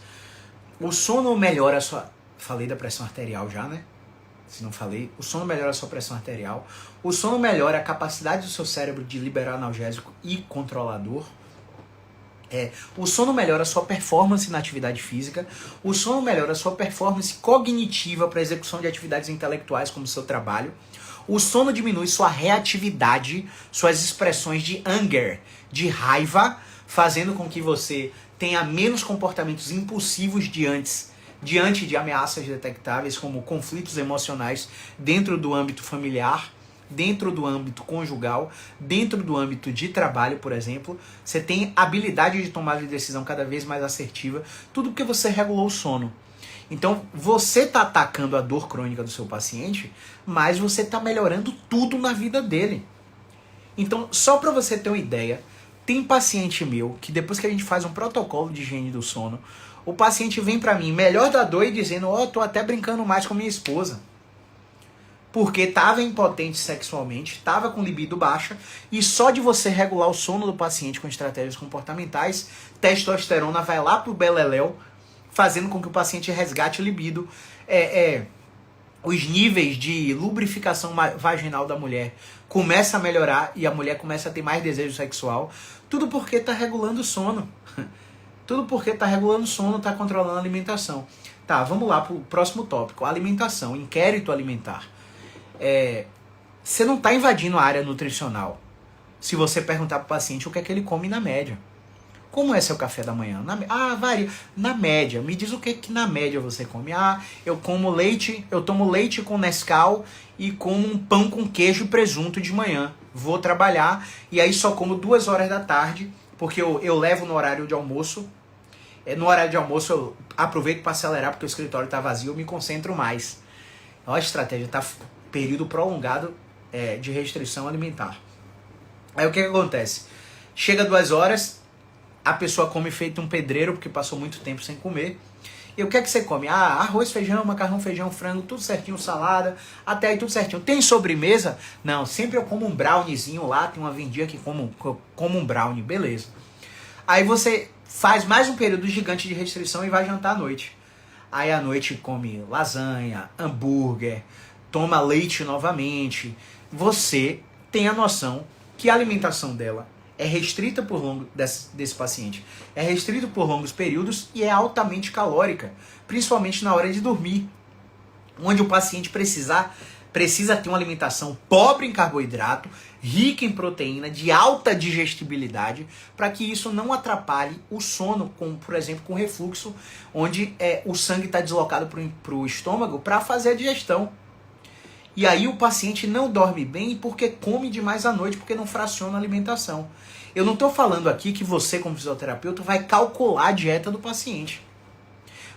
O sono melhora a sua... Falei da pressão arterial já, né? Se não falei. O sono melhora a sua pressão arterial. O sono melhora a capacidade do seu cérebro de liberar analgésico e controlador. O sono melhora a sua performance na atividade física. O sono melhora a sua performance cognitiva para execução de atividades intelectuais como o seu trabalho. O sono diminui sua reatividade, suas expressões de anger, de raiva, fazendo com que você tenha menos comportamentos impulsivos diante de ameaças detectáveis, como conflitos emocionais dentro do âmbito familiar, dentro do âmbito conjugal, dentro do âmbito de trabalho, por exemplo. Você tem habilidade de tomar de decisão cada vez mais assertiva, tudo porque você regulou o sono. Então, você está atacando a dor crônica do seu paciente, mas você está melhorando tudo na vida dele. Então, só para você ter uma ideia, tem paciente meu que depois que a gente faz um protocolo de higiene do sono, o paciente vem para mim melhor da dor e dizendo, tô até brincando mais com minha esposa. Porque estava impotente sexualmente, estava com libido baixa, e só de você regular o sono do paciente com estratégias comportamentais, testosterona vai lá pro beleléu, fazendo com que o paciente resgate o libido. Os níveis de lubrificação vaginal da mulher começam a melhorar e a mulher começa a ter mais desejo sexual. Tudo porque está regulando o sono. Tudo porque está regulando o sono, está controlando a alimentação. Tá, vamos lá para o próximo tópico. Alimentação, inquérito alimentar. Você não está invadindo a área nutricional se você perguntar para o paciente o que é que ele come na média. Como é seu café da manhã? Varia. Na média. Me diz o que na média você come. Eu como leite, eu tomo leite com Nescau e como um pão com queijo e presunto de manhã. Vou trabalhar e aí só como 2 horas da tarde, porque eu levo no horário de almoço. No horário de almoço eu aproveito para acelerar, porque o escritório está vazio, eu me concentro mais. Olha a estratégia, tá período prolongado de restrição alimentar. Aí o que acontece? Chega 2 horas... A pessoa come feito um pedreiro, porque passou muito tempo sem comer. E o que é que você come? Arroz, feijão, macarrão, feijão, frango, tudo certinho, salada, até aí tudo certinho. Tem sobremesa? Não, sempre eu como um browniezinho lá, tem uma vendinha que como um brownie, beleza. Aí você faz mais um período gigante de restrição e vai jantar à noite. Aí à noite come lasanha, hambúrguer, toma leite novamente. Você tem a noção que a alimentação dela é restrita desse paciente. É restrita por longos períodos e é altamente calórica, principalmente na hora de dormir, onde o paciente precisa ter uma alimentação pobre em carboidrato, rica em proteína, de alta digestibilidade, para que isso não atrapalhe o sono, por exemplo, com refluxo, onde o sangue está deslocado para o estômago para fazer a digestão. E aí o paciente não dorme bem porque come demais à noite, porque não fraciona a alimentação. Eu não estou falando aqui que você, como fisioterapeuta, vai calcular a dieta do paciente.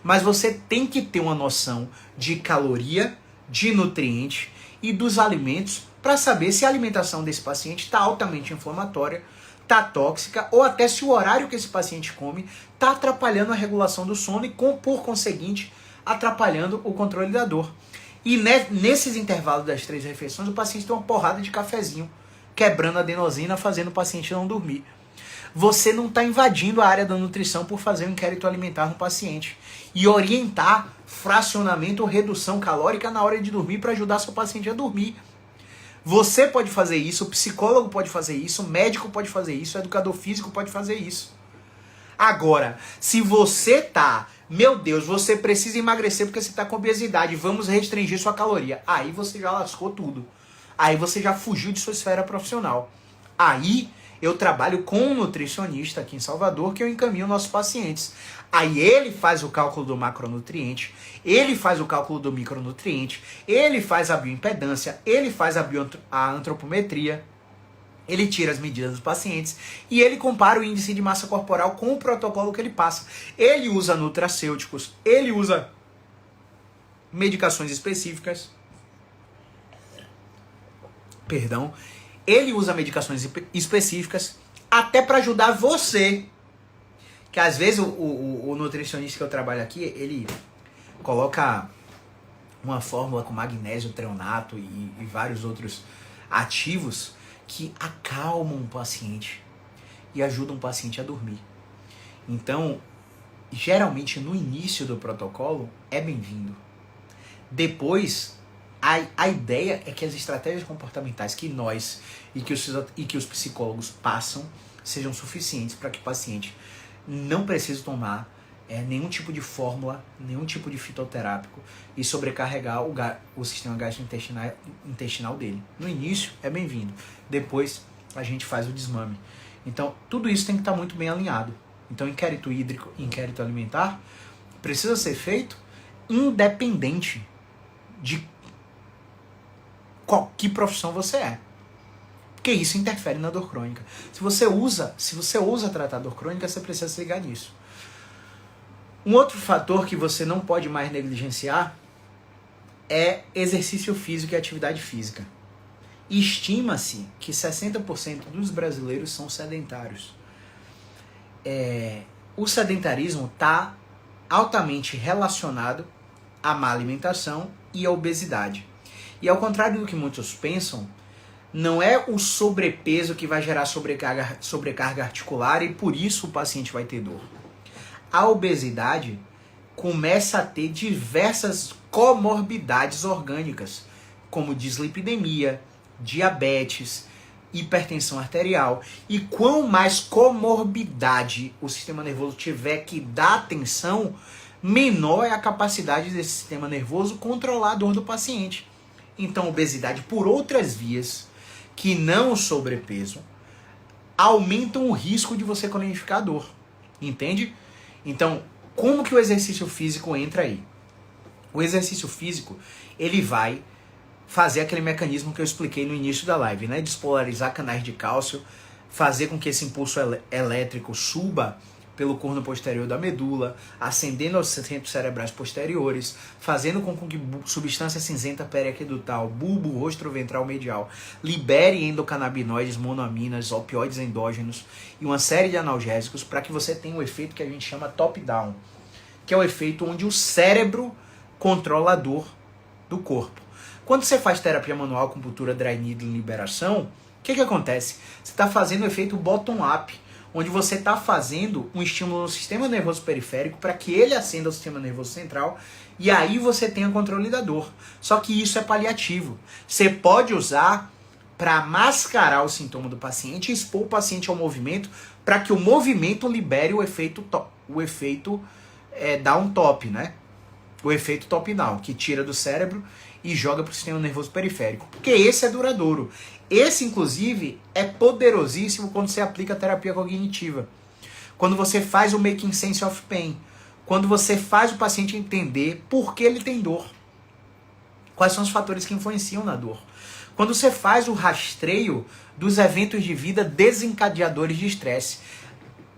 Mas você tem que ter uma noção de caloria, de nutriente e dos alimentos para saber se a alimentação desse paciente está altamente inflamatória, tá tóxica, ou até se o horário que esse paciente come tá atrapalhando a regulação do sono e, por conseguinte, atrapalhando o controle da dor. E nesses intervalos das 3 refeições, o paciente tem uma porrada de cafezinho, quebrando a adenosina, fazendo o paciente não dormir. Você não está invadindo a área da nutrição por fazer um inquérito alimentar no paciente e orientar fracionamento ou redução calórica na hora de dormir para ajudar seu paciente a dormir. Você pode fazer isso, o psicólogo pode fazer isso, o médico pode fazer isso, o educador físico pode fazer isso. Agora, se você tá, meu Deus, você precisa emagrecer porque você tá com obesidade, vamos restringir sua caloria. Aí você já lascou tudo. Aí você já fugiu de sua esfera profissional. Aí eu trabalho com um nutricionista aqui em Salvador que eu encaminho nossos pacientes. Aí ele faz o cálculo do macronutriente, ele faz o cálculo do micronutriente, ele faz a bioimpedância, ele faz a antropometria, ele tira as medidas dos pacientes e ele compara o índice de massa corporal com o protocolo que ele passa. Ele usa nutracêuticos, ele usa medicações específicas. Ele usa medicações específicas até para ajudar você. Que às vezes o nutricionista que eu trabalho aqui, ele coloca uma fórmula com magnésio, treonato e vários outros ativos que acalmam o paciente e ajudam o paciente a dormir. Então, geralmente no início do protocolo é bem-vindo. Depois, a ideia é que as estratégias comportamentais que nós e que os psicólogos passam sejam suficientes para que o paciente não precise tomar nenhum tipo de fórmula, nenhum tipo de fitoterápico e sobrecarregar o sistema gastrointestinal dele. No início é bem-vindo, depois a gente faz o desmame. Então tudo isso tem que estar muito bem alinhado. Então inquérito hídrico, inquérito alimentar precisa ser feito independente de que profissão você é. Porque isso interfere na dor crônica. Se você ousa tratar a dor crônica, você precisa se ligar nisso. Um outro fator que você não pode mais negligenciar é exercício físico e atividade física. Estima-se que 60% dos brasileiros são sedentários. O sedentarismo está altamente relacionado à má alimentação e à obesidade. E ao contrário do que muitos pensam, não é o sobrepeso que vai gerar sobrecarga articular e por isso o paciente vai ter dor. A obesidade começa a ter diversas comorbidades orgânicas, como dislipidemia, diabetes, hipertensão arterial. E quanto mais comorbidade o sistema nervoso tiver que dar atenção, menor é a capacidade desse sistema nervoso controlar a dor do paciente. Então, obesidade por outras vias, que não o sobrepeso, aumentam o risco de você cronificar a dor. Entende? Então, como que o exercício físico entra aí? O exercício físico, ele vai fazer aquele mecanismo que eu expliquei no início da live, né? Despolarizar canais de cálcio, fazer com que esse impulso elétrico suba pelo corno posterior da medula, ascendendo aos centros cerebrais posteriores, fazendo com que substância cinzenta periaquedutal, bulbo rostroventral medial, libere endocannabinoides, monoaminas, opioides endógenos e uma série de analgésicos para que você tenha um efeito que a gente chama top-down, que é o efeito onde o cérebro controla a dor do corpo. Quando você faz terapia manual, acupuntura, dry needling, liberação, o que acontece? Você está fazendo o efeito bottom-up, onde você está fazendo um estímulo no sistema nervoso periférico para que ele acenda o sistema nervoso central e aí você tenha controle da dor. Só que isso é paliativo. Você pode usar para mascarar o sintoma do paciente e expor o paciente ao movimento para que o movimento libere o efeito down top, né? O efeito top-down, que tira do cérebro e joga para o sistema nervoso periférico. Porque esse é duradouro. Esse, inclusive, é poderosíssimo quando você aplica a terapia cognitiva. Quando você faz o making sense of pain. Quando você faz o paciente entender por que ele tem dor. Quais são os fatores que influenciam na dor. Quando você faz o rastreio dos eventos de vida desencadeadores de estresse.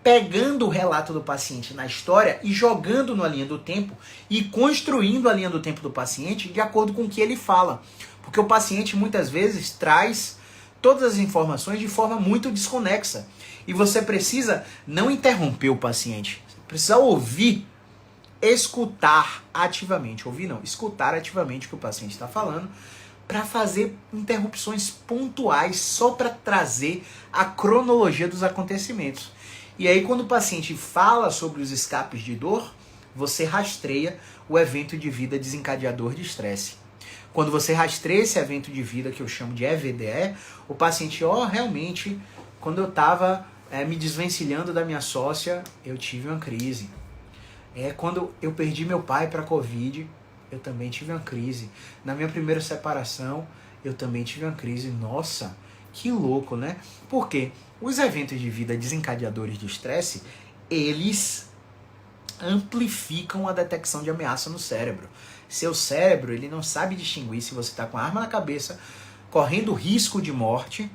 Pegando o relato do paciente na história e jogando na linha do tempo e construindo a linha do tempo do paciente de acordo com o que ele fala. Porque o paciente muitas vezes traz todas as informações de forma muito desconexa. E você precisa não interromper o paciente, você precisa ouvir, escutar ativamente. Ouvir não, escutar ativamente o que o paciente está falando, para fazer interrupções pontuais só para trazer a cronologia dos acontecimentos. E aí quando o paciente fala sobre os escapes de dor, você rastreia o evento de vida desencadeador de estresse. Quando você rastreia esse evento de vida, que eu chamo de EVDE, o paciente, realmente, quando eu estava me desvencilhando da minha sócia, eu tive uma crise. Quando eu perdi meu pai para a Covid, eu também tive uma crise. Na minha primeira separação, eu também tive uma crise. Nossa, que louco, né? Por quê? Os eventos de vida desencadeadores de estresse, eles amplificam a detecção de ameaça no cérebro. Seu cérebro, ele não sabe distinguir se você está com a arma na cabeça, correndo risco de morte,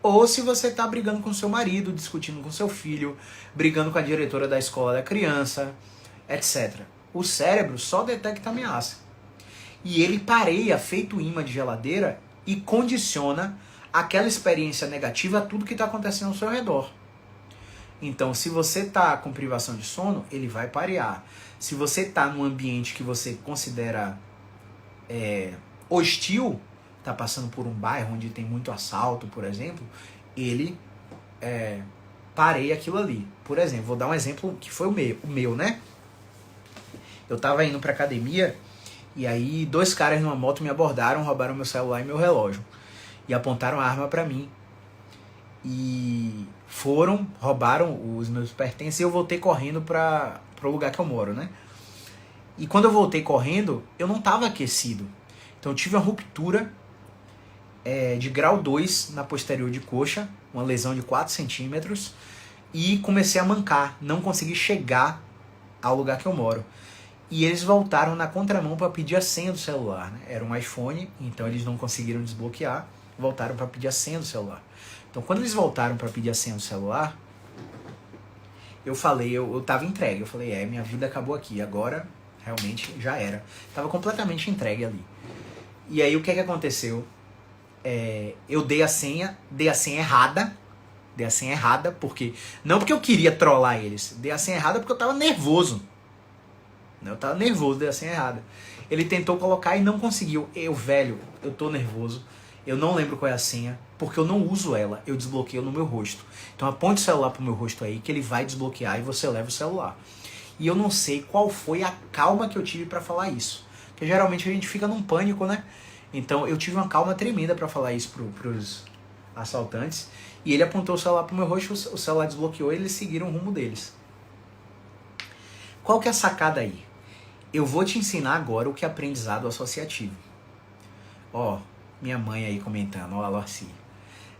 ou se você está brigando com seu marido, discutindo com seu filho, brigando com a diretora da escola da criança, etc. O cérebro só detecta ameaça. E ele pareia, feito imã de geladeira, e condiciona aquela experiência negativa a tudo que está acontecendo ao seu redor. Então, se você está com privação de sono, ele vai parear. Se você está num ambiente que você considera hostil, está passando por um bairro onde tem muito assalto, por exemplo, ele pareia aquilo ali. Por exemplo, vou dar um exemplo que foi o meu, né? Eu estava indo para academia e aí 2 caras numa moto me abordaram, roubaram meu celular e meu relógio. E apontaram a arma para mim. E roubaram os meus pertences e eu voltei correndo para o lugar que eu moro, né? E quando eu voltei correndo, eu não estava aquecido. Então eu tive uma ruptura de grau 2 na posterior de coxa, uma lesão de 4 centímetros, e comecei a mancar, não consegui chegar ao lugar que eu moro. E eles voltaram na contramão para pedir a senha do celular, né? Era um iPhone, então eles não conseguiram desbloquear, voltaram para pedir a senha do celular. Então, quando eles voltaram para pedir a senha do celular, eu falei, eu tava entregue. Eu falei, minha vida acabou aqui, agora realmente já era. Tava completamente entregue ali. E aí, o que aconteceu? Eu dei a senha errada. Dei a senha errada, porque... Não porque eu queria trollar eles. Dei a senha errada porque eu tava nervoso. Eu tava nervoso, dei a senha errada. Ele tentou colocar e não conseguiu. Eu tô nervoso. Eu não lembro qual é a senha, porque eu não uso ela, eu desbloqueio no meu rosto. Então aponte o celular pro meu rosto aí, que ele vai desbloquear e você leva o celular. E eu não sei qual foi a calma que eu tive para falar isso. Porque geralmente a gente fica num pânico, né? Então eu tive uma calma tremenda para falar isso pros assaltantes. E ele apontou o celular pro meu rosto, o celular desbloqueou e eles seguiram o rumo deles. Qual que é a sacada aí? Eu vou te ensinar agora o que é aprendizado associativo. Minha mãe aí comentando, Lorci.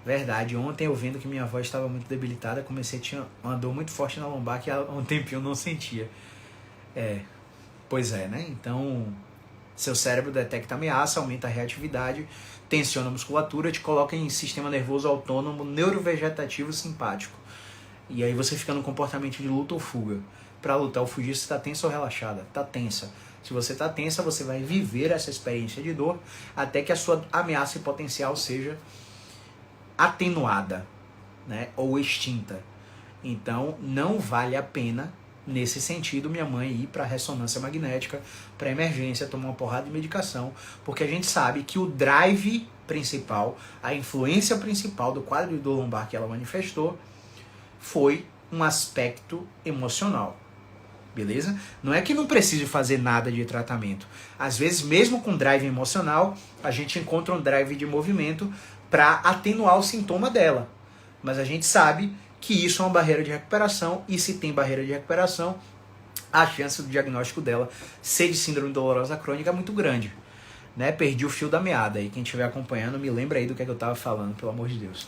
Verdade, ontem eu vendo que minha voz estava muito debilitada, comecei a ter uma dor muito forte na lombar que há um tempinho eu não sentia. Pois é, né? Então, seu cérebro detecta ameaça, aumenta a reatividade, tensiona a musculatura, te coloca em sistema nervoso autônomo, neurovegetativo simpático. E aí você fica no comportamento de luta ou fuga. Para lutar ou fugir, você está tensa ou relaxada? Está tensa. Se você está tensa, você vai viver essa experiência de dor até que a sua ameaça potencial seja atenuada, né, ou extinta. Então, não vale a pena, nesse sentido, minha mãe ir para ressonância magnética, para emergência, tomar uma porrada de medicação, porque a gente sabe que o drive principal, a influência principal do quadro de dor lombar que ela manifestou foi um aspecto emocional. Beleza? Não é que não precise fazer nada de tratamento. Às vezes, mesmo com drive emocional, a gente encontra um drive de movimento para atenuar o sintoma dela. Mas a gente sabe que isso é uma barreira de recuperação, e se tem barreira de recuperação, a chance do diagnóstico dela ser de síndrome dolorosa crônica é muito grande. Né? Perdi o fio da meada. E quem estiver acompanhando, me lembra aí do que eu estava falando, pelo amor de Deus.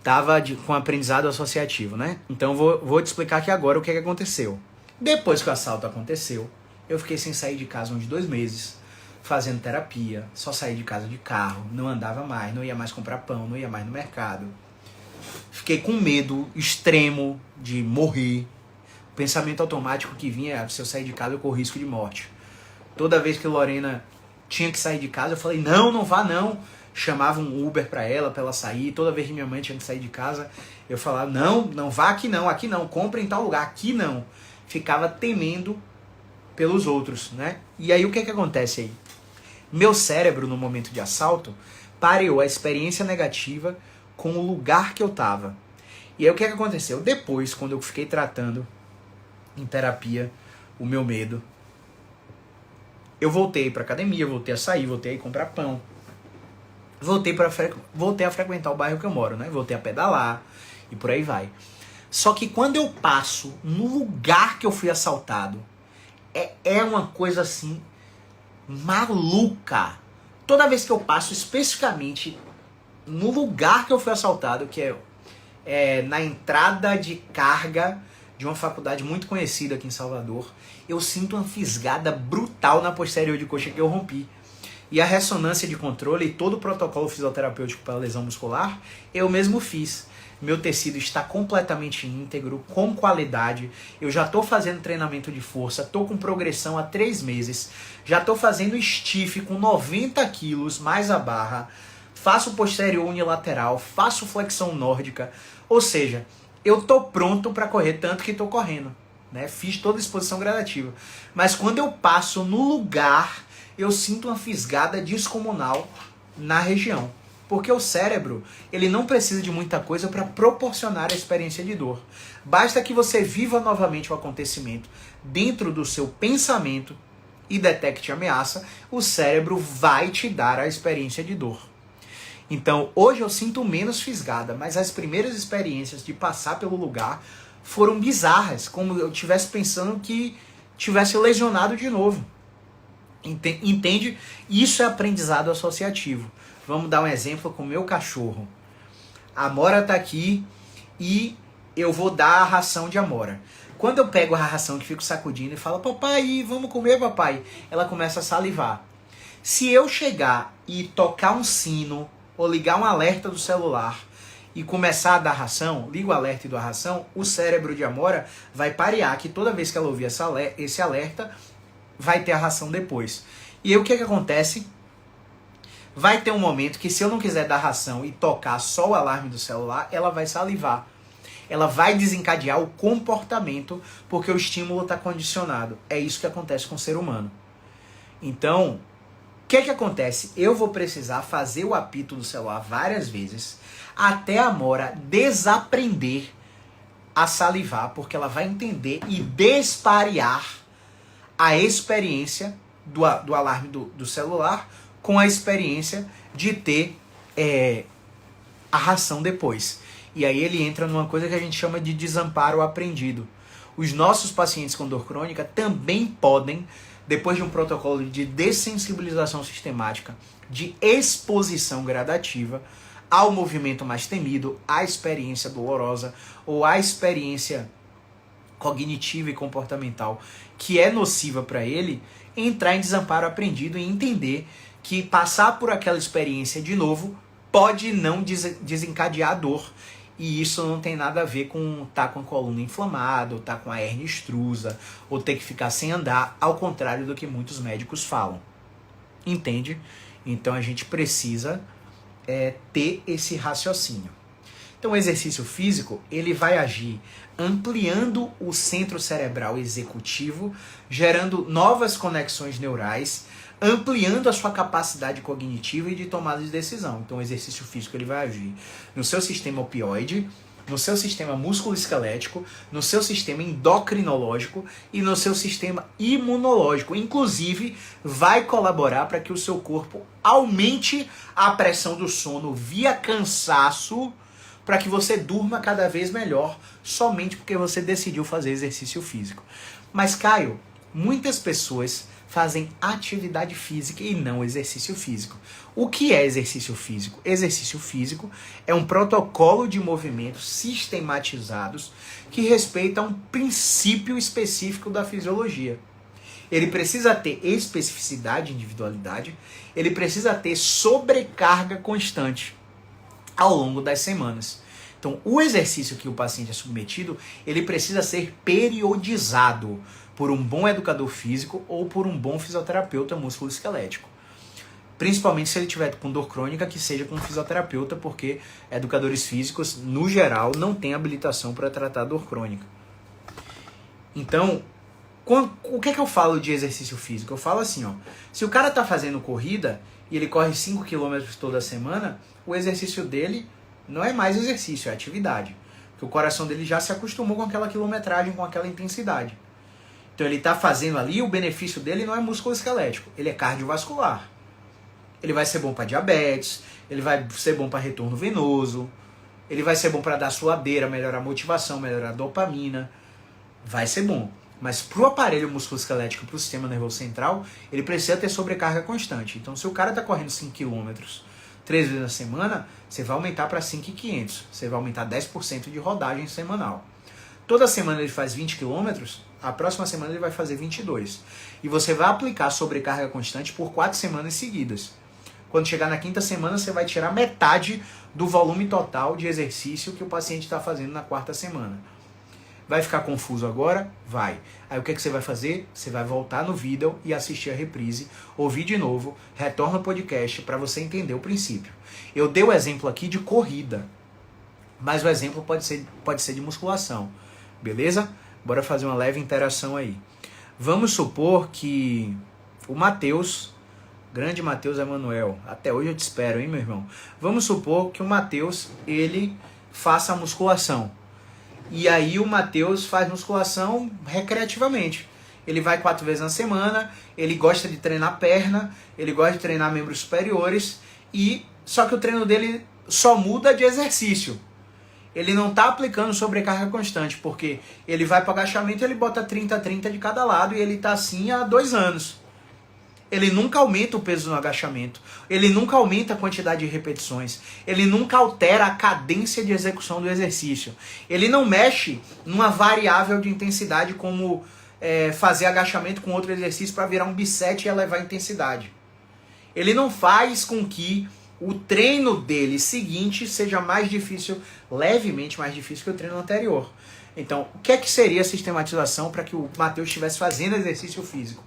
Tava com aprendizado associativo, né? Então vou te explicar aqui agora o que aconteceu. Depois que o assalto aconteceu, eu fiquei sem sair de casa uns 2 meses, fazendo terapia, só saí de casa de carro, não andava mais, não ia mais comprar pão, não ia mais no mercado. Fiquei com medo extremo de morrer. O pensamento automático que vinha, se eu sair de casa eu corro risco de morte. Toda vez que Lorena tinha que sair de casa, eu falei, não, não vá não. Chamava um Uber pra ela sair. Toda vez que minha mãe tinha que sair de casa, eu falava, não, não vá aqui não, compre em tal lugar, aqui não. Ficava temendo pelos outros, né? E aí o que acontece aí? Meu cérebro, no momento de assalto, pareou a experiência negativa com o lugar que eu tava. E aí o que aconteceu? Depois, quando eu fiquei tratando em terapia o meu medo, eu voltei pra academia, voltei a sair, voltei a comprar pão. Voltei a frequentar o bairro que eu moro, né? Voltei a pedalar e por aí vai. Só que quando eu passo no lugar que eu fui assaltado, é uma coisa assim maluca. Toda vez que eu passo especificamente no lugar que eu fui assaltado, que é na entrada de carga de uma faculdade muito conhecida aqui em Salvador, eu sinto uma fisgada brutal na posterior de coxa que eu rompi. E a ressonância de controle e todo o protocolo fisioterapêutico para lesão muscular, eu mesmo fiz. Meu tecido está completamente íntegro, com qualidade. Eu já estou fazendo treinamento de força, estou com progressão há 3 meses. Já estou fazendo stiff com 90 quilos, mais a barra. Faço posterior unilateral, faço flexão nórdica. Ou seja, eu estou pronto para correr, tanto que estou correndo, né? Fiz toda a exposição gradativa. Mas quando eu passo no lugar, eu sinto uma fisgada descomunal na região. Porque o cérebro, ele não precisa de muita coisa para proporcionar a experiência de dor. Basta que você viva novamente o acontecimento dentro do seu pensamento e detecte a ameaça, o cérebro vai te dar a experiência de dor. Então, hoje eu sinto menos fisgada, mas as primeiras experiências de passar pelo lugar foram bizarras, como eu estivesse pensando que tivesse lesionado de novo. Entende? Isso é aprendizado associativo. Vamos dar um exemplo com o meu cachorro. A Amora tá aqui e eu vou dar a ração de Amora. Quando eu pego a ração que fico sacudindo e falo, papai, vamos comer, papai, ela começa a salivar. Se eu chegar e tocar um sino ou ligar um alerta do celular e começar a dar ração, ligo o alerta e dou a ração, o cérebro de Amora vai parear que toda vez que ela ouvir esse alerta, vai ter a ração depois. E aí o que acontece? Vai ter um momento que se eu não quiser dar ração e tocar só o alarme do celular, ela vai salivar. Ela vai desencadear o comportamento porque o estímulo está condicionado. É isso que acontece com o ser humano. Então, o que acontece? Eu vou precisar fazer o apito do celular várias vezes até a Amora desaprender a salivar, porque ela vai entender e desparear a experiência do alarme do celular com a experiência de ter a ração depois. E aí ele entra numa coisa que a gente chama de desamparo aprendido. Os nossos pacientes com dor crônica também podem, depois de um protocolo de dessensibilização sistemática, de exposição gradativa ao movimento mais temido, à experiência dolorosa ou à experiência cognitiva e comportamental que é nociva para ele, entrar em desamparo aprendido e entender que passar por aquela experiência de novo pode não desencadear a dor. E isso não tem nada a ver com estar com a coluna inflamada, ou estar com a hérnia extrusa, ou ter que ficar sem andar, ao contrário do que muitos médicos falam. Entende? Então a gente precisa ter esse raciocínio. Então o exercício físico, ele vai agir ampliando o centro cerebral executivo, gerando novas conexões neurais, ampliando a sua capacidade cognitiva e de tomada de decisão. Então o exercício físico ele vai agir no seu sistema opioide, no seu sistema músculo-esquelético, no seu sistema endocrinológico e no seu sistema imunológico. Inclusive, vai colaborar para que o seu corpo aumente a pressão do sono via cansaço, para que você durma cada vez melhor, somente porque você decidiu fazer exercício físico. Mas, Caio, muitas pessoas fazem atividade física e não exercício físico. O que é exercício físico? Exercício físico é um protocolo de movimentos sistematizados que respeita um princípio específico da fisiologia. Ele precisa ter especificidade, individualidade, ele precisa ter sobrecarga constante ao longo das semanas. Então, o exercício que o paciente é submetido, ele precisa ser periodizado por um bom educador físico ou por um bom fisioterapeuta músculo-esquelético. Principalmente se ele tiver com dor crônica, que seja com um fisioterapeuta, porque educadores físicos, no geral, não têm habilitação para tratar dor crônica. Então, o que é que eu falo de exercício físico? Eu falo assim, ó, se o cara tá fazendo corrida e ele corre 5 km toda semana, o exercício dele não é mais exercício, é atividade. Porque o coração dele já se acostumou com aquela quilometragem, com aquela intensidade. Então ele tá fazendo ali, o benefício dele não é músculo esquelético, ele é cardiovascular. Ele vai ser bom para diabetes, ele vai ser bom para retorno venoso, ele vai ser bom para dar suadeira, melhorar a motivação, melhorar a dopamina. Vai ser bom. Mas para o aparelho musculoesquelético, para o sistema nervoso central, ele precisa ter sobrecarga constante. Então, se o cara está correndo 5 km 3 vezes na semana, você vai aumentar para 5.500. Você vai aumentar 10% de rodagem semanal. Toda semana ele faz 20 km, a próxima semana ele vai fazer 22. E você vai aplicar sobrecarga constante por 4 semanas seguidas. Quando chegar na 5ª semana, você vai tirar metade do volume total de exercício que o paciente está fazendo na 4ª semana. Vai ficar confuso agora? Vai. Aí o que você vai fazer? Você vai voltar no vídeo e assistir a reprise, ouvir de novo, retorna o podcast para você entender o princípio. Eu dei o exemplo aqui de corrida, mas o exemplo pode ser de musculação. Beleza? Bora fazer uma leve interação aí. Vamos supor que o Matheus, grande Matheus Emanuel, até hoje eu te espero, hein, meu irmão? Vamos supor que o Matheus, ele faça a musculação. E aí o Matheus faz musculação recreativamente. Ele vai 4 vezes na semana, ele gosta de treinar perna, ele gosta de treinar membros superiores, e só que o treino dele só muda de exercício. Ele não está aplicando sobrecarga constante, porque ele vai para o agachamento e ele bota 30 de cada lado, e ele está assim há 2 anos. Ele nunca aumenta o peso no agachamento, ele nunca aumenta a quantidade de repetições, ele nunca altera a cadência de execução do exercício. Ele não mexe numa variável de intensidade como fazer agachamento com outro exercício para virar um bisete e elevar a intensidade. Ele não faz com que o treino dele seguinte seja mais difícil, levemente mais difícil que o treino anterior. Então, o que é que seria a sistematização para que o Matheus estivesse fazendo exercício físico?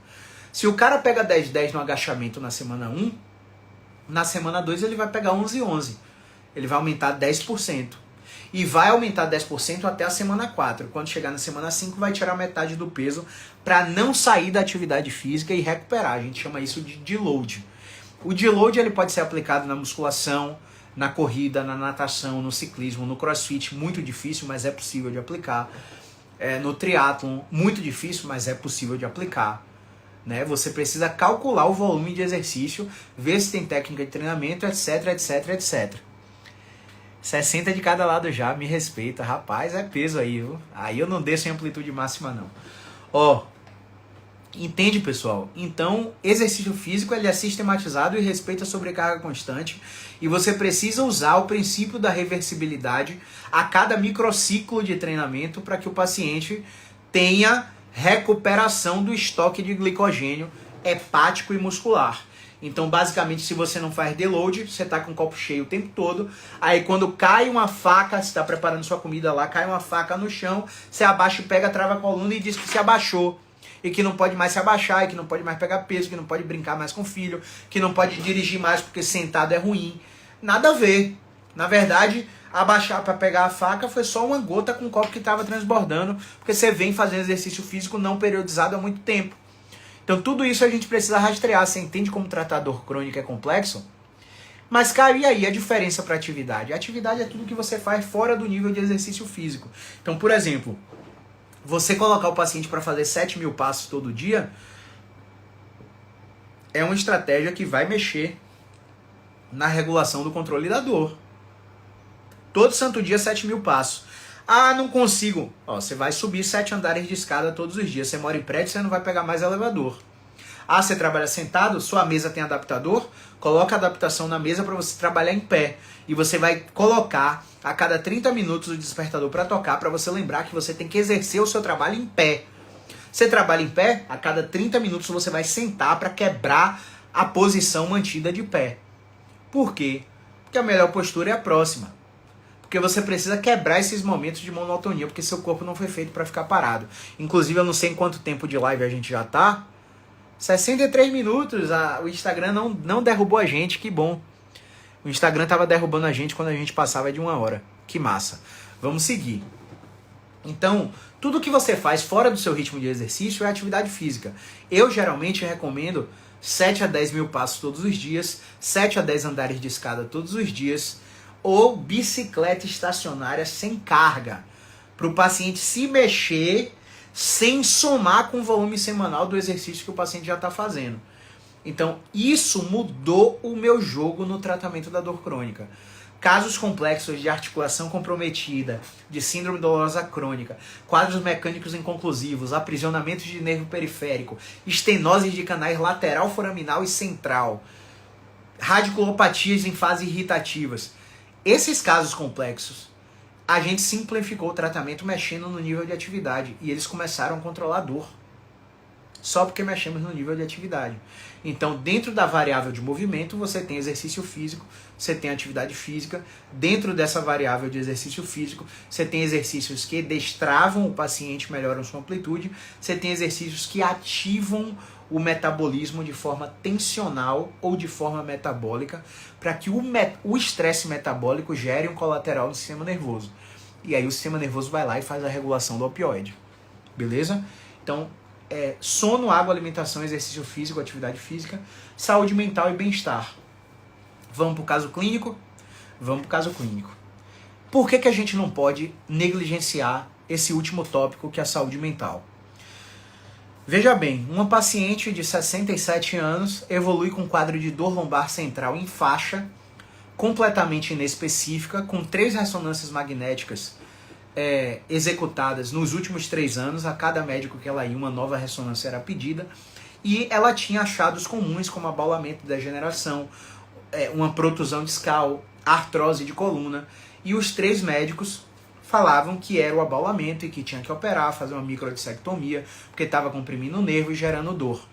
Se o cara pega 10-10 no agachamento na semana 1, na semana 2 ele vai pegar 11-11. Ele vai aumentar 10%. E vai aumentar 10% até a semana 4. Quando chegar na semana 5, vai tirar metade do peso para não sair da atividade física e recuperar. A gente chama isso de deload. O deload ele pode ser aplicado na musculação, na corrida, na natação, no ciclismo, no crossfit. Muito difícil, mas é possível de aplicar. No triatlon, muito difícil, mas é possível de aplicar. Né? Você precisa calcular o volume de exercício, ver se tem técnica de treinamento, etc, etc, etc. 60 de cada lado já, me respeita. Rapaz, é peso aí, viu? Aí eu não desço em amplitude máxima, não. Ó, entende, pessoal? Então, exercício físico ele é sistematizado e respeita a sobrecarga constante. E você precisa usar o princípio da reversibilidade a cada microciclo de treinamento para que o paciente tenha recuperação do estoque de glicogênio hepático e muscular. Então, basicamente, se você não faz deload, você está com o copo cheio o tempo todo, aí quando cai uma faca, você está preparando sua comida lá, cai uma faca no chão, você abaixa e pega, trava a coluna e diz que se abaixou, e que não pode mais se abaixar, e que não pode mais pegar peso, que não pode brincar mais com o filho, que não pode dirigir mais porque sentado é ruim. Nada a ver. Na verdade, abaixar para pegar a faca foi só uma gota com o copo que estava transbordando, porque você vem fazendo exercício físico não periodizado há muito tempo. Então tudo isso a gente precisa rastrear. Você entende como tratar dor crônica é complexo? Mas, cara, e aí a diferença para atividade? A atividade é tudo que você faz fora do nível de exercício físico. Então, por exemplo, você colocar o paciente para fazer 7.000 passos todo dia é uma estratégia que vai mexer na regulação do controle da dor. Todo santo dia 7.000 passos. Ah, não consigo. Ó, você vai subir 7 andares de escada todos os dias. Você mora em prédio, você não vai pegar mais elevador. Ah, você trabalha sentado? Sua mesa tem adaptador? Coloca a adaptação na mesa para você trabalhar em pé. E você vai colocar a cada 30 minutos o despertador para tocar, para você lembrar que você tem que exercer o seu trabalho em pé. Você trabalha em pé? A cada 30 minutos você vai sentar para quebrar a posição mantida de pé. Por quê? Porque a melhor postura é a próxima. Porque você precisa quebrar esses momentos de monotonia, porque seu corpo não foi feito para ficar parado. Inclusive, eu não sei em quanto tempo de live a gente já tá, 63 minutos, o Instagram não derrubou a gente, que bom. O Instagram tava derrubando a gente quando a gente passava de 1 hora. Que massa. Vamos seguir. Então, tudo que você faz fora do seu ritmo de exercício é atividade física. Eu geralmente recomendo 7 a 10 mil passos todos os dias, 7 a 10 andares de escada todos os dias, ou bicicleta estacionária sem carga, para o paciente se mexer sem somar com o volume semanal do exercício que o paciente já está fazendo. Então, isso mudou o meu jogo no tratamento da dor crônica. Casos complexos de articulação comprometida, de síndrome dolorosa crônica, quadros mecânicos inconclusivos, aprisionamentos de nervo periférico, estenoses de canais lateral, foraminal e central, radiculopatias em fase irritativas. Esses casos complexos, a gente simplificou o tratamento mexendo no nível de atividade e eles começaram a controlar a dor. Só porque mexemos no nível de atividade. Então, dentro da variável de movimento, você tem exercício físico, você tem atividade física. Dentro dessa variável de exercício físico, você tem exercícios que destravam o paciente, melhoram sua amplitude. Você tem exercícios que ativam o metabolismo de forma tensional ou de forma metabólica, para que o estresse metabólico gere um colateral no sistema nervoso. E aí o sistema nervoso vai lá e faz a regulação do opioide. Beleza? Então, sono, água, alimentação, exercício físico, atividade física, saúde mental e bem-estar. Vamos para o caso clínico? Vamos para o caso clínico. Por que a gente não pode negligenciar esse último tópico, que é a saúde mental? Veja bem, uma paciente de 67 anos evolui com um quadro de dor lombar central em faixa, completamente inespecífica, com 3 ressonâncias magnéticas executadas nos últimos 3 anos. A cada médico que ela ia, uma nova ressonância era pedida, e ela tinha achados comuns como abaulamento, degeneração, uma protusão discal, artrose de coluna, e os 3 médicos falavam que era o abaulamento e que tinha que operar, fazer uma microdissectomia, porque estava comprimindo o nervo e gerando dor.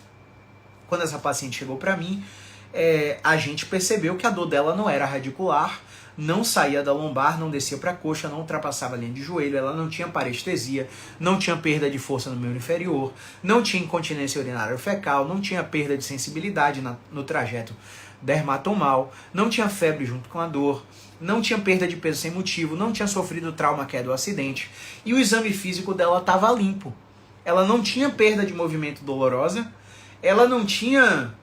Quando essa paciente chegou para mim, a gente percebeu que a dor dela não era radicular, não saía da lombar, não descia para a coxa, não ultrapassava a linha de joelho, ela não tinha parestesia, não tinha perda de força no membro inferior, não tinha incontinência urinária ou fecal, não tinha perda de sensibilidade no trajeto dermatomal, não tinha febre junto com a dor, não tinha perda de peso sem motivo, não tinha sofrido trauma, queda ou acidente, e o exame físico dela estava limpo. Ela não tinha perda de movimento dolorosa, ela não tinha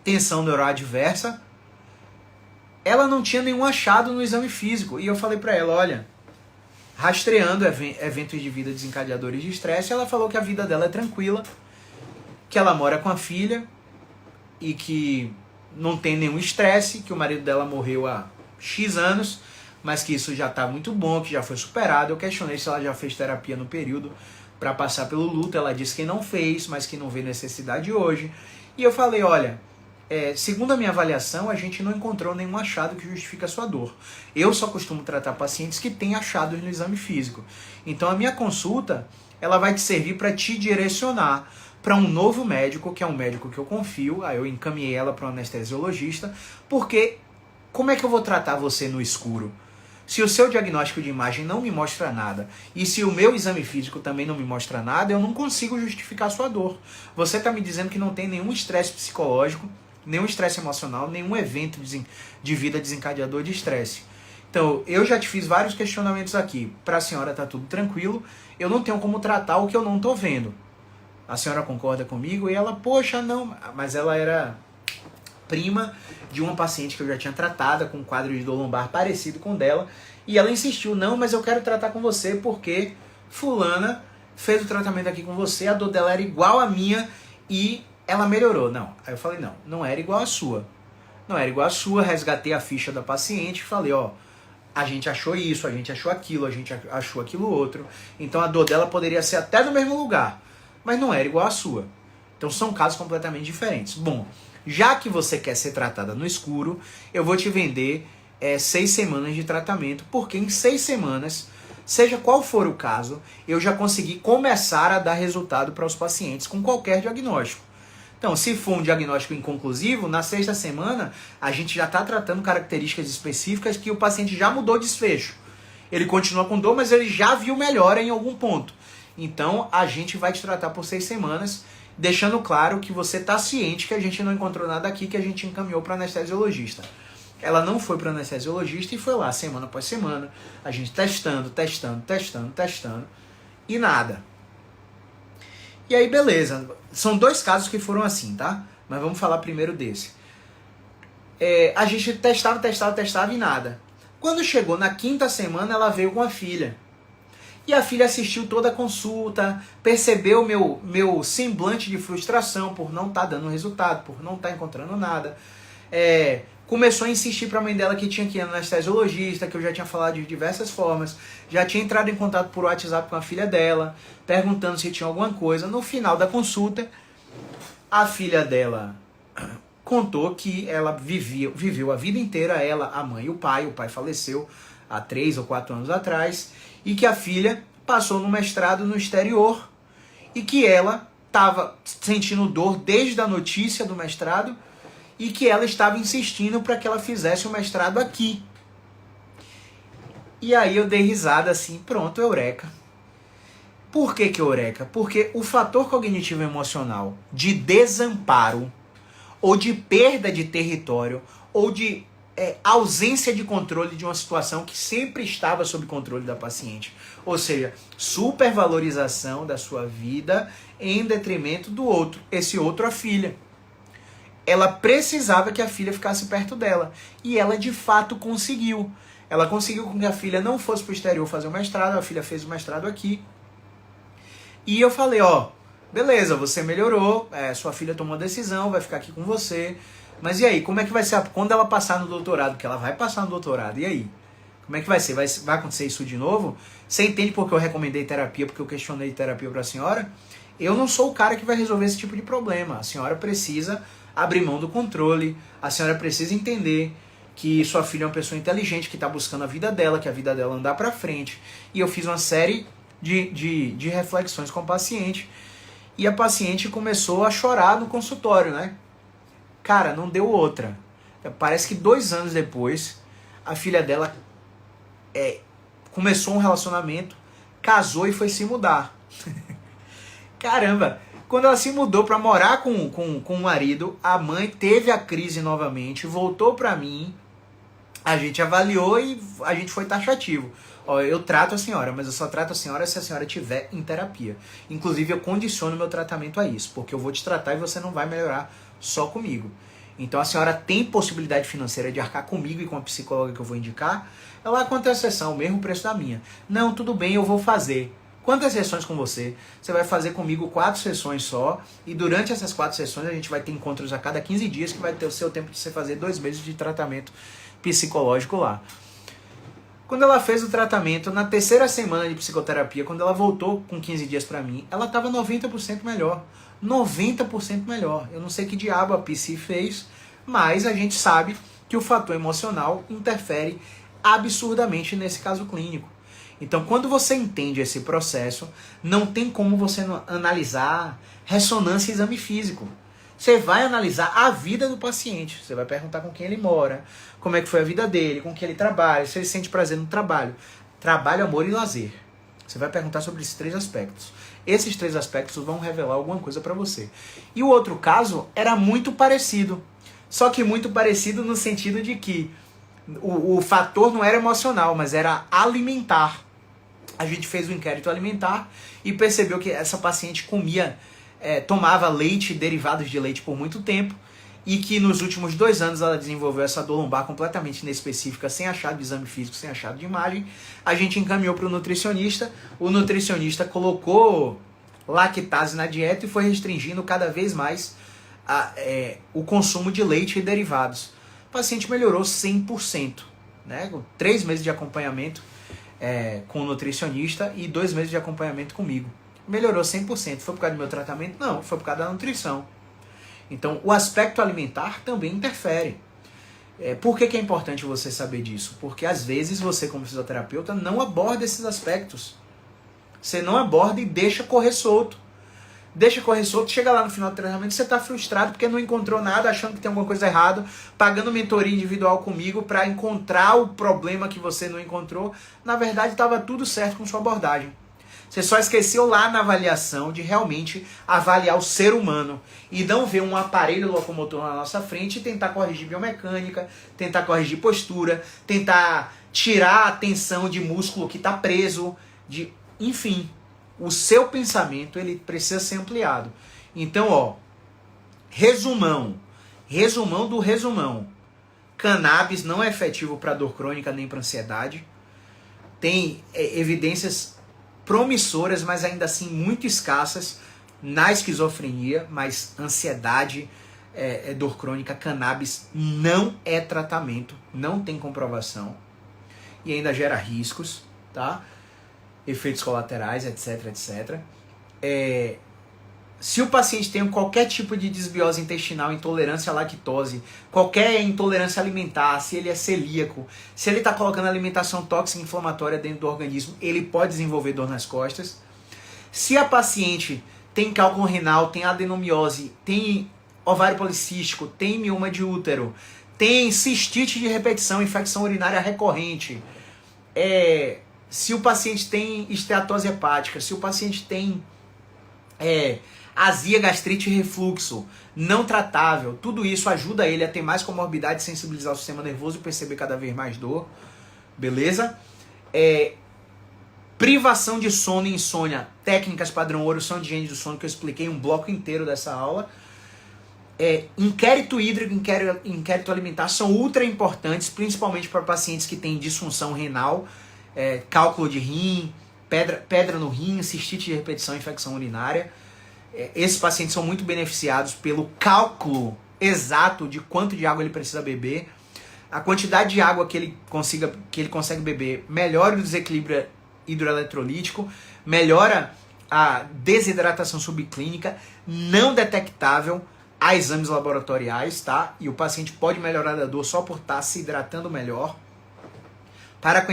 tensão neuroadversa, ela não tinha nenhum achado no exame físico. E eu falei para ela, olha, rastreando eventos de vida desencadeadores de estresse, ela falou que a vida dela é tranquila, que ela mora com a filha e que não tem nenhum estresse, que o marido dela morreu há X anos, mas que isso já está muito bom, que já foi superado. Eu questionei se ela já fez terapia no período para passar pelo luto. Ela disse que não fez, mas que não vê necessidade hoje. E eu falei, olha, segundo a minha avaliação, a gente não encontrou nenhum achado que justifique a sua dor. Eu só costumo tratar pacientes que têm achados no exame físico. Então a minha consulta, ela vai te servir para te direcionar para um novo médico, que é um médico que eu confio. Aí eu encaminhei ela para um anestesiologista, porque como é que eu vou tratar você no escuro? Se o seu diagnóstico de imagem não me mostra nada, e se o meu exame físico também não me mostra nada, eu não consigo justificar a sua dor. Você está me dizendo que não tem nenhum estresse psicológico, nenhum estresse emocional, nenhum evento de vida desencadeador de estresse. Então, eu já te fiz vários questionamentos aqui. Para a senhora tá tudo tranquilo, eu não tenho como tratar o que eu não tô vendo. A senhora concorda comigo? E ela, poxa, não. Mas ela era prima de uma paciente que eu já tinha tratado com um quadro de dor lombar parecido com o dela. E ela insistiu, não, mas eu quero tratar com você porque fulana fez o tratamento aqui com você, a dor dela era igual à minha e ela melhorou. Não. Aí eu falei, não era igual à sua. Não era igual à sua, resgatei a ficha da paciente e falei, ó, a gente achou isso, a gente achou aquilo, a gente achou aquilo outro. Então a dor dela poderia ser até no mesmo lugar, mas não era igual à sua. Então são casos completamente diferentes. Bom, já que você quer ser tratada no escuro, eu vou te vender 6 semanas de tratamento, porque em 6 semanas, seja qual for o caso, eu já consegui começar a dar resultado para os pacientes com qualquer diagnóstico. Então, se for um diagnóstico inconclusivo, na 6ª semana, a gente já está tratando características específicas que o paciente já mudou desfecho. Ele continua com dor, mas ele já viu melhora em algum ponto. Então, a gente vai te tratar por 6 semanas deixando claro que você está ciente que a gente não encontrou nada aqui, que a gente encaminhou para anestesiologista. Ela não foi para anestesiologista e foi lá semana após semana, a gente testando, e nada. E aí, beleza. São 2 casos que foram assim, tá? Mas vamos falar primeiro desse. A gente testava e nada. Quando chegou na 5ª semana, ela veio com a filha. E a filha assistiu toda a consulta, percebeu meu semblante de frustração por não estar dando resultado, por não estar encontrando nada. Começou a insistir para a mãe dela que tinha que ir no anestesiologista, que eu já tinha falado de diversas formas. Já tinha entrado em contato por WhatsApp com a filha dela, perguntando se tinha alguma coisa. No final da consulta, a filha dela contou que ela viveu a vida inteira, ela, a mãe e o pai faleceu há 3 ou 4 anos atrás, e que a filha passou no mestrado no exterior, e que ela estava sentindo dor desde a notícia do mestrado, e que ela estava insistindo para que ela fizesse o mestrado aqui. E aí eu dei risada assim, pronto, eureka. Por que eureka? Porque o fator cognitivo emocional de desamparo, ou de perda de território, ou de ausência de controle de uma situação que sempre estava sob controle da paciente. Ou seja, supervalorização da sua vida em detrimento do outro. Esse outro, a filha. Ela precisava que a filha ficasse perto dela. E ela, de fato, conseguiu. Ela conseguiu que a filha não fosse para o exterior fazer o mestrado. A filha fez o mestrado aqui. E eu falei, beleza, você melhorou. Sua filha tomou a decisão, vai ficar aqui com você. Mas e aí, como é que vai ser quando ela passar no doutorado? Que ela vai passar no doutorado. E aí? Como é que vai ser? Vai acontecer isso de novo? Você entende porque eu recomendei terapia, porque eu questionei terapia para a senhora? Eu não sou o cara que vai resolver esse tipo de problema. A senhora precisa abrir mão do controle, a senhora precisa entender que sua filha é uma pessoa inteligente, que está buscando a vida dela, que a vida dela andar para frente. E eu fiz uma série de reflexões com a paciente, e a paciente começou a chorar no consultório, né? Cara, não deu outra. Parece que 2 anos depois, a filha dela começou um relacionamento, casou e foi se mudar. Caramba! Quando ela se mudou para morar com o marido, a mãe teve a crise novamente, voltou para mim, a gente avaliou e a gente foi taxativo. Eu trato a senhora, mas eu só trato a senhora se a senhora estiver em terapia. Inclusive, eu condiciono meu tratamento a isso, porque eu vou te tratar e você não vai melhorar só comigo. Então, a senhora tem possibilidade financeira de arcar comigo e com a psicóloga que eu vou indicar? Ela, quanto é a sessão? O mesmo preço da minha. Não, tudo bem, eu vou fazer. Quantas sessões com você? Você vai fazer comigo 4 sessões só, e durante essas 4 sessões a gente vai ter encontros a cada 15 dias, que vai ter o seu tempo de você fazer 2 meses de tratamento psicológico lá. Quando ela fez o tratamento, na 3ª semana de psicoterapia, quando ela voltou com 15 dias pra mim, ela estava 90% melhor. 90% melhor. Eu não sei que diabo a psi fez, mas a gente sabe que o fator emocional interfere absurdamente nesse caso clínico. Então, quando você entende esse processo, não tem como você analisar ressonância e exame físico. Você vai analisar a vida do paciente. Você vai perguntar com quem ele mora, como é que foi a vida dele, com quem ele trabalha, se ele sente prazer no trabalho. Trabalho, amor e lazer. Você vai perguntar sobre esses 3 aspectos. Esses 3 aspectos vão revelar alguma coisa para você. E o outro caso era muito parecido. Só que muito parecido no sentido de que o fator não era emocional, mas era alimentar. A gente fez um inquérito alimentar e percebeu que essa paciente tomava leite e derivados de leite por muito tempo, e que nos últimos 2 anos ela desenvolveu essa dor lombar completamente inespecífica, sem achado de exame físico, sem achado de imagem. A gente encaminhou para o nutricionista colocou lactase na dieta e foi restringindo cada vez mais o consumo de leite e derivados. O paciente melhorou 100%, né? Com 3 meses de acompanhamento com o nutricionista e 2 meses de acompanhamento comigo. Melhorou 100%. Foi por causa do meu tratamento? Não, foi por causa da nutrição. Então, o aspecto alimentar também interfere. Por que é importante você saber disso? Porque às vezes você, como fisioterapeuta, não aborda esses aspectos. Você não aborda e deixa correr solto. Deixa correr solto, chega lá no final do treinamento, você está frustrado porque não encontrou nada, achando que tem alguma coisa errada, pagando mentoria individual comigo para encontrar o problema que você não encontrou. Na verdade, estava tudo certo com sua abordagem. Você só esqueceu lá na avaliação de realmente avaliar o ser humano e não ver um aparelho locomotor na nossa frente e tentar corrigir biomecânica, tentar corrigir postura, tentar tirar a tensão de músculo que está preso, enfim, o seu pensamento ele precisa ser ampliado. Então, ó, resumão do resumão. Cannabis não é efetivo para dor crônica nem para ansiedade. Tem evidências promissoras, mas ainda assim muito escassas na esquizofrenia, mas ansiedade, dor crônica, cannabis não é tratamento, não tem comprovação e ainda gera riscos, tá? Efeitos colaterais, etc, etc. Se o paciente tem qualquer tipo de desbiose intestinal, intolerância à lactose, qualquer intolerância alimentar, se ele é celíaco, se ele está colocando alimentação tóxica e inflamatória dentro do organismo, ele pode desenvolver dor nas costas. Se a paciente tem cálculo renal, tem adenomiose, tem ovário policístico, tem mioma de útero, tem cistite de repetição, infecção urinária recorrente, se o paciente tem esteatose hepática, se o paciente tem azia, gastrite e refluxo não tratável, tudo isso ajuda ele a ter mais comorbidade, sensibilizar o sistema nervoso e perceber cada vez mais dor, beleza? Privação de sono e insônia, técnicas padrão ouro, são de higiene do sono, que eu expliquei um bloco inteiro dessa aula. Inquérito hídrico, inquérito alimentar são ultra importantes, principalmente para pacientes que têm disfunção renal, cálculo de rim, pedra no rim, cistite de repetição, infecção urinária. Esses pacientes são muito beneficiados pelo cálculo exato de quanto de água ele precisa beber. A quantidade de água que ele consegue beber melhora o desequilíbrio hidroeletrolítico, melhora a desidratação subclínica, não detectável a exames laboratoriais, tá? E o paciente pode melhorar da dor só por estar se hidratando melhor. Para com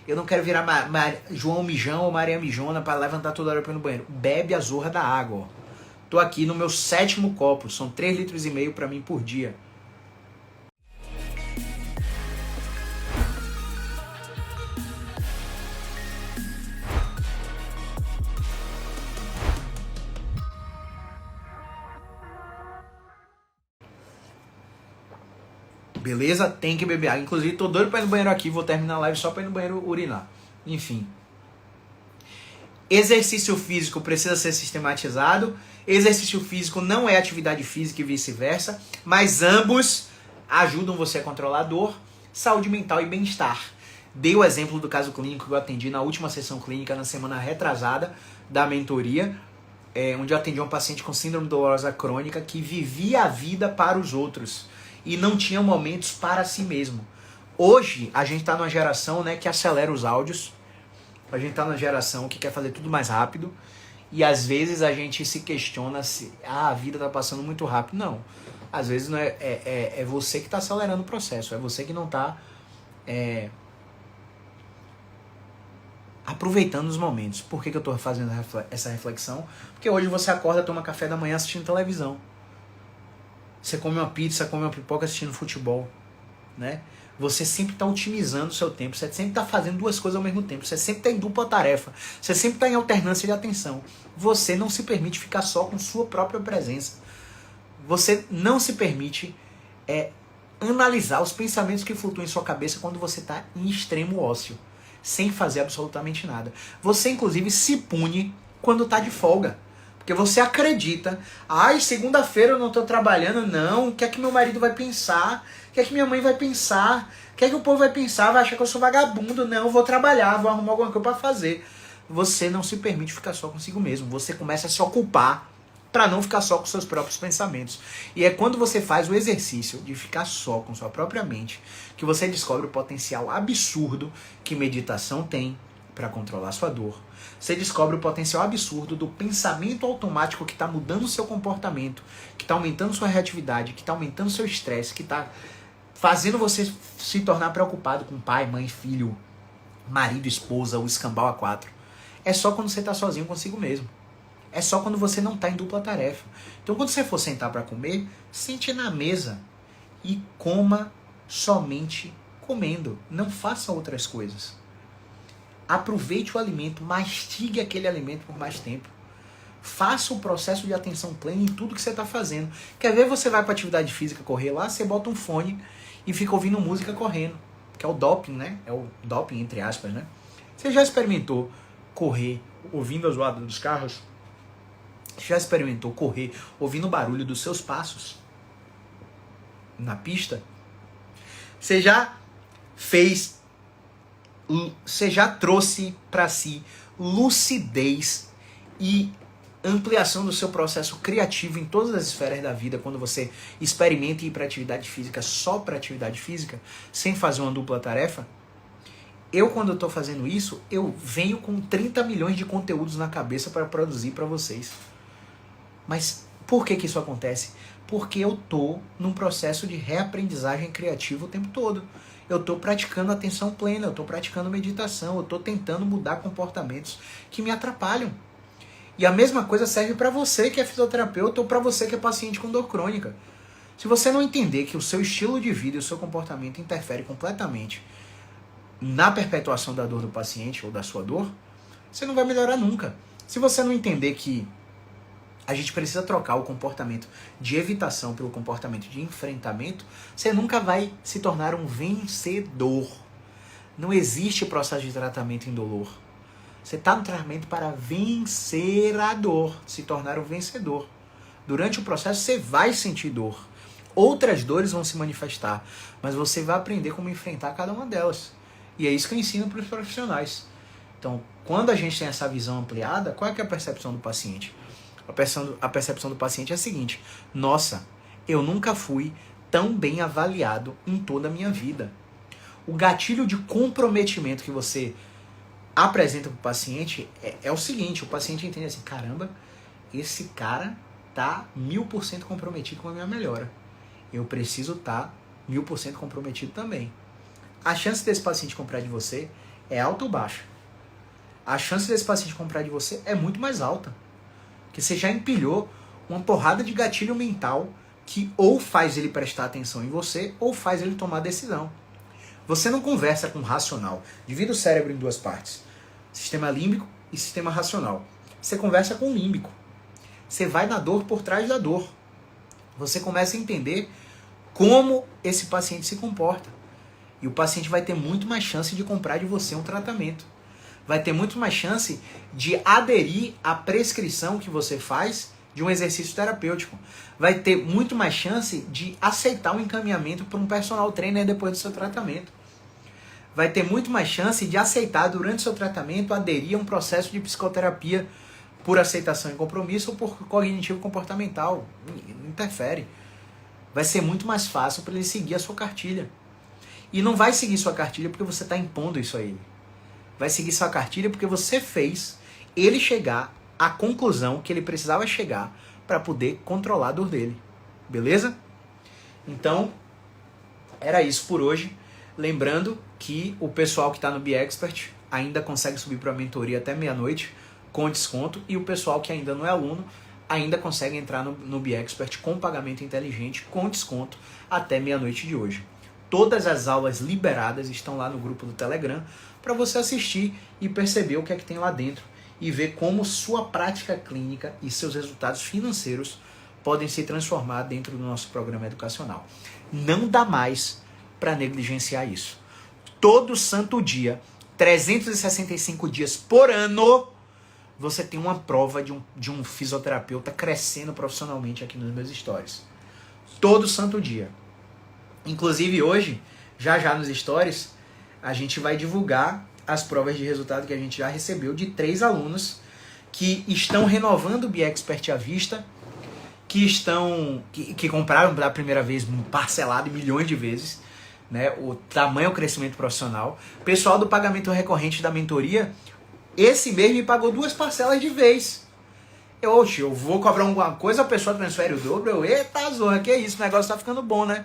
eu não quero virar João Mijão ou Maria Mijona para levantar toda hora para ir no banheiro. Bebe a zorra da água. Ó. Tô aqui no meu 7º copo. São 3,5 litros para mim por dia. Beleza? Tem que beber água. Inclusive, tô doido pra ir no banheiro aqui. Vou terminar a live só pra ir no banheiro urinar. Enfim. Exercício físico precisa ser sistematizado. Exercício físico não é atividade física e vice-versa. Mas ambos ajudam você a controlar a dor, saúde mental e bem-estar. Dei o exemplo do caso clínico que eu atendi na última sessão clínica, na semana retrasada da mentoria, onde eu atendi um paciente com síndrome dolorosa crônica que vivia a vida para os outros e não tinha momentos para si mesmo. Hoje, a gente está numa geração, né, que acelera os áudios. A gente está numa geração que quer fazer tudo mais rápido. E às vezes a gente se questiona se a vida está passando muito rápido. Não. Às vezes não é você que está acelerando o processo. É você que não está aproveitando os momentos. Por que eu estou fazendo essa reflexão? Porque hoje você acorda, toma café da manhã assistindo televisão. Você come uma pizza, come uma pipoca assistindo futebol, né? Você sempre está otimizando o seu tempo, você sempre está fazendo duas coisas ao mesmo tempo, você sempre está em dupla tarefa, você sempre está em alternância de atenção. Você não se permite ficar só com sua própria presença. Você não se permite analisar os pensamentos que flutuam em sua cabeça quando você está em extremo ócio, sem fazer absolutamente nada. Você, inclusive, se pune quando está de folga. Porque você acredita, segunda-feira eu não estou trabalhando, não, o que é que meu marido vai pensar? O que é que minha mãe vai pensar? O que é que o povo vai pensar? Vai achar que eu sou vagabundo? Não, eu vou trabalhar, vou arrumar alguma coisa para fazer. Você não se permite ficar só consigo mesmo, você começa a se ocupar para não ficar só com seus próprios pensamentos. E é quando você faz o exercício de ficar só com sua própria mente que você descobre o potencial absurdo que meditação tem para controlar sua dor. Você descobre o potencial absurdo do pensamento automático que está mudando o seu comportamento, que está aumentando sua reatividade, que está aumentando seu estresse, que está fazendo você se tornar preocupado com pai, mãe, filho, marido, esposa, o escambau A4. É só quando você está sozinho consigo mesmo. É só quando você não está em dupla tarefa. Então, quando você for sentar para comer, sente na mesa e coma somente comendo. Não faça outras coisas. Aproveite o alimento, mastigue aquele alimento por mais tempo. Faça o processo de atenção plena em tudo que você está fazendo. Quer ver, você vai para atividade física correr lá, você bota um fone e fica ouvindo música correndo. Que é o doping, né? É o doping, entre aspas, né? Você já experimentou correr ouvindo a zoada dos carros? Você já experimentou correr ouvindo o barulho dos seus passos na pista? Você já fez... Você já trouxe para si lucidez e ampliação do seu processo criativo em todas as esferas da vida quando você experimenta ir para atividade física só para atividade física, sem fazer uma dupla tarefa? Eu, quando eu estou fazendo isso, eu venho com 30 milhões de conteúdos na cabeça para produzir para vocês. Mas por que isso acontece? Porque eu estou num processo de reaprendizagem criativa o tempo todo. Eu estou praticando atenção plena, eu estou praticando meditação, eu estou tentando mudar comportamentos que me atrapalham. E a mesma coisa serve para você que é fisioterapeuta ou para você que é paciente com dor crônica. Se você não entender que o seu estilo de vida e o seu comportamento interfere completamente na perpetuação da dor do paciente ou da sua dor, você não vai melhorar nunca. Se você não entender que a gente precisa trocar o comportamento de evitação pelo comportamento de enfrentamento, você nunca vai se tornar um vencedor. Não existe processo de tratamento indolor. Você está no tratamento para vencer a dor, se tornar um vencedor. Durante o processo você vai sentir dor. Outras dores vão se manifestar, mas você vai aprender como enfrentar cada uma delas. E é isso que eu ensino para os profissionais. Então, quando a gente tem essa visão ampliada, qual é que é a percepção do paciente? A percepção do paciente é a seguinte: nossa, eu nunca fui tão bem avaliado em toda a minha vida. O gatilho de comprometimento que você apresenta para o paciente é o seguinte: o paciente entende assim, caramba, esse cara tá 1000% comprometido com a minha melhora. Eu preciso estar 1000% comprometido também. A chance desse paciente comprar de você é alta ou baixa? A chance desse paciente comprar de você é muito mais alta. Porque você já empilhou uma porrada de gatilho mental que ou faz ele prestar atenção em você ou faz ele tomar decisão. Você não conversa com o racional. Divida o cérebro em duas partes: sistema límbico e sistema racional. Você conversa com o límbico. Você vai na dor por trás da dor. Você começa a entender como esse paciente se comporta. E o paciente vai ter muito mais chance de comprar de você um tratamento. Vai ter muito mais chance de aderir à prescrição que você faz de um exercício terapêutico. Vai ter muito mais chance de aceitar um encaminhamento para um personal trainer depois do seu tratamento. Vai ter muito mais chance de aceitar durante o seu tratamento aderir a um processo de psicoterapia por aceitação e compromisso ou por cognitivo comportamental. Não interfere. Vai ser muito mais fácil para ele seguir a sua cartilha. E não vai seguir sua cartilha porque você está impondo isso a ele. Vai seguir sua cartilha porque você fez ele chegar à conclusão que ele precisava chegar para poder controlar a dor dele. Beleza? Então, era isso por hoje. Lembrando que o pessoal que está no BeExpert ainda consegue subir para a mentoria até meia-noite com desconto, e o pessoal que ainda não é aluno ainda consegue entrar no BeExpert com pagamento inteligente com desconto até meia-noite de hoje. Todas as aulas liberadas estão lá no grupo do Telegram para você assistir e perceber o que é que tem lá dentro e ver como sua prática clínica e seus resultados financeiros podem se transformar dentro do nosso programa educacional. Não dá mais para negligenciar isso. Todo santo dia, 365 dias por ano, você tem uma prova de um fisioterapeuta crescendo profissionalmente aqui nos meus stories. Todo santo dia. Inclusive hoje, já nos stories, a gente vai divulgar as provas de resultado que a gente já recebeu de 3 alunos que estão renovando o BeExpert à vista, que compraram pela primeira vez parcelado milhões de vezes, né? O tamanho, o crescimento profissional. Pessoal do pagamento recorrente da mentoria, esse mês me pagou 2 parcelas de vez. Eu vou cobrar alguma coisa, a pessoa transfere o dobro, eita zorra, que isso, o negócio tá ficando bom, né?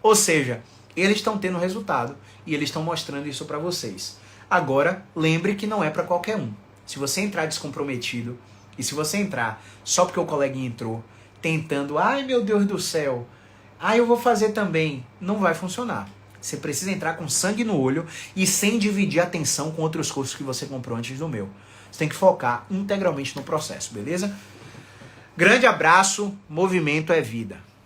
Ou seja, eles estão tendo resultado e eles estão mostrando isso para vocês. Agora, lembre que não é para qualquer um. Se você entrar descomprometido e se você entrar só porque o coleguinha entrou, tentando, ai meu Deus do céu, eu vou fazer também, não vai funcionar. Você precisa entrar com sangue no olho e sem dividir a atenção com outros cursos que você comprou antes do meu. Você tem que focar integralmente no processo, beleza? Grande abraço, movimento é vida.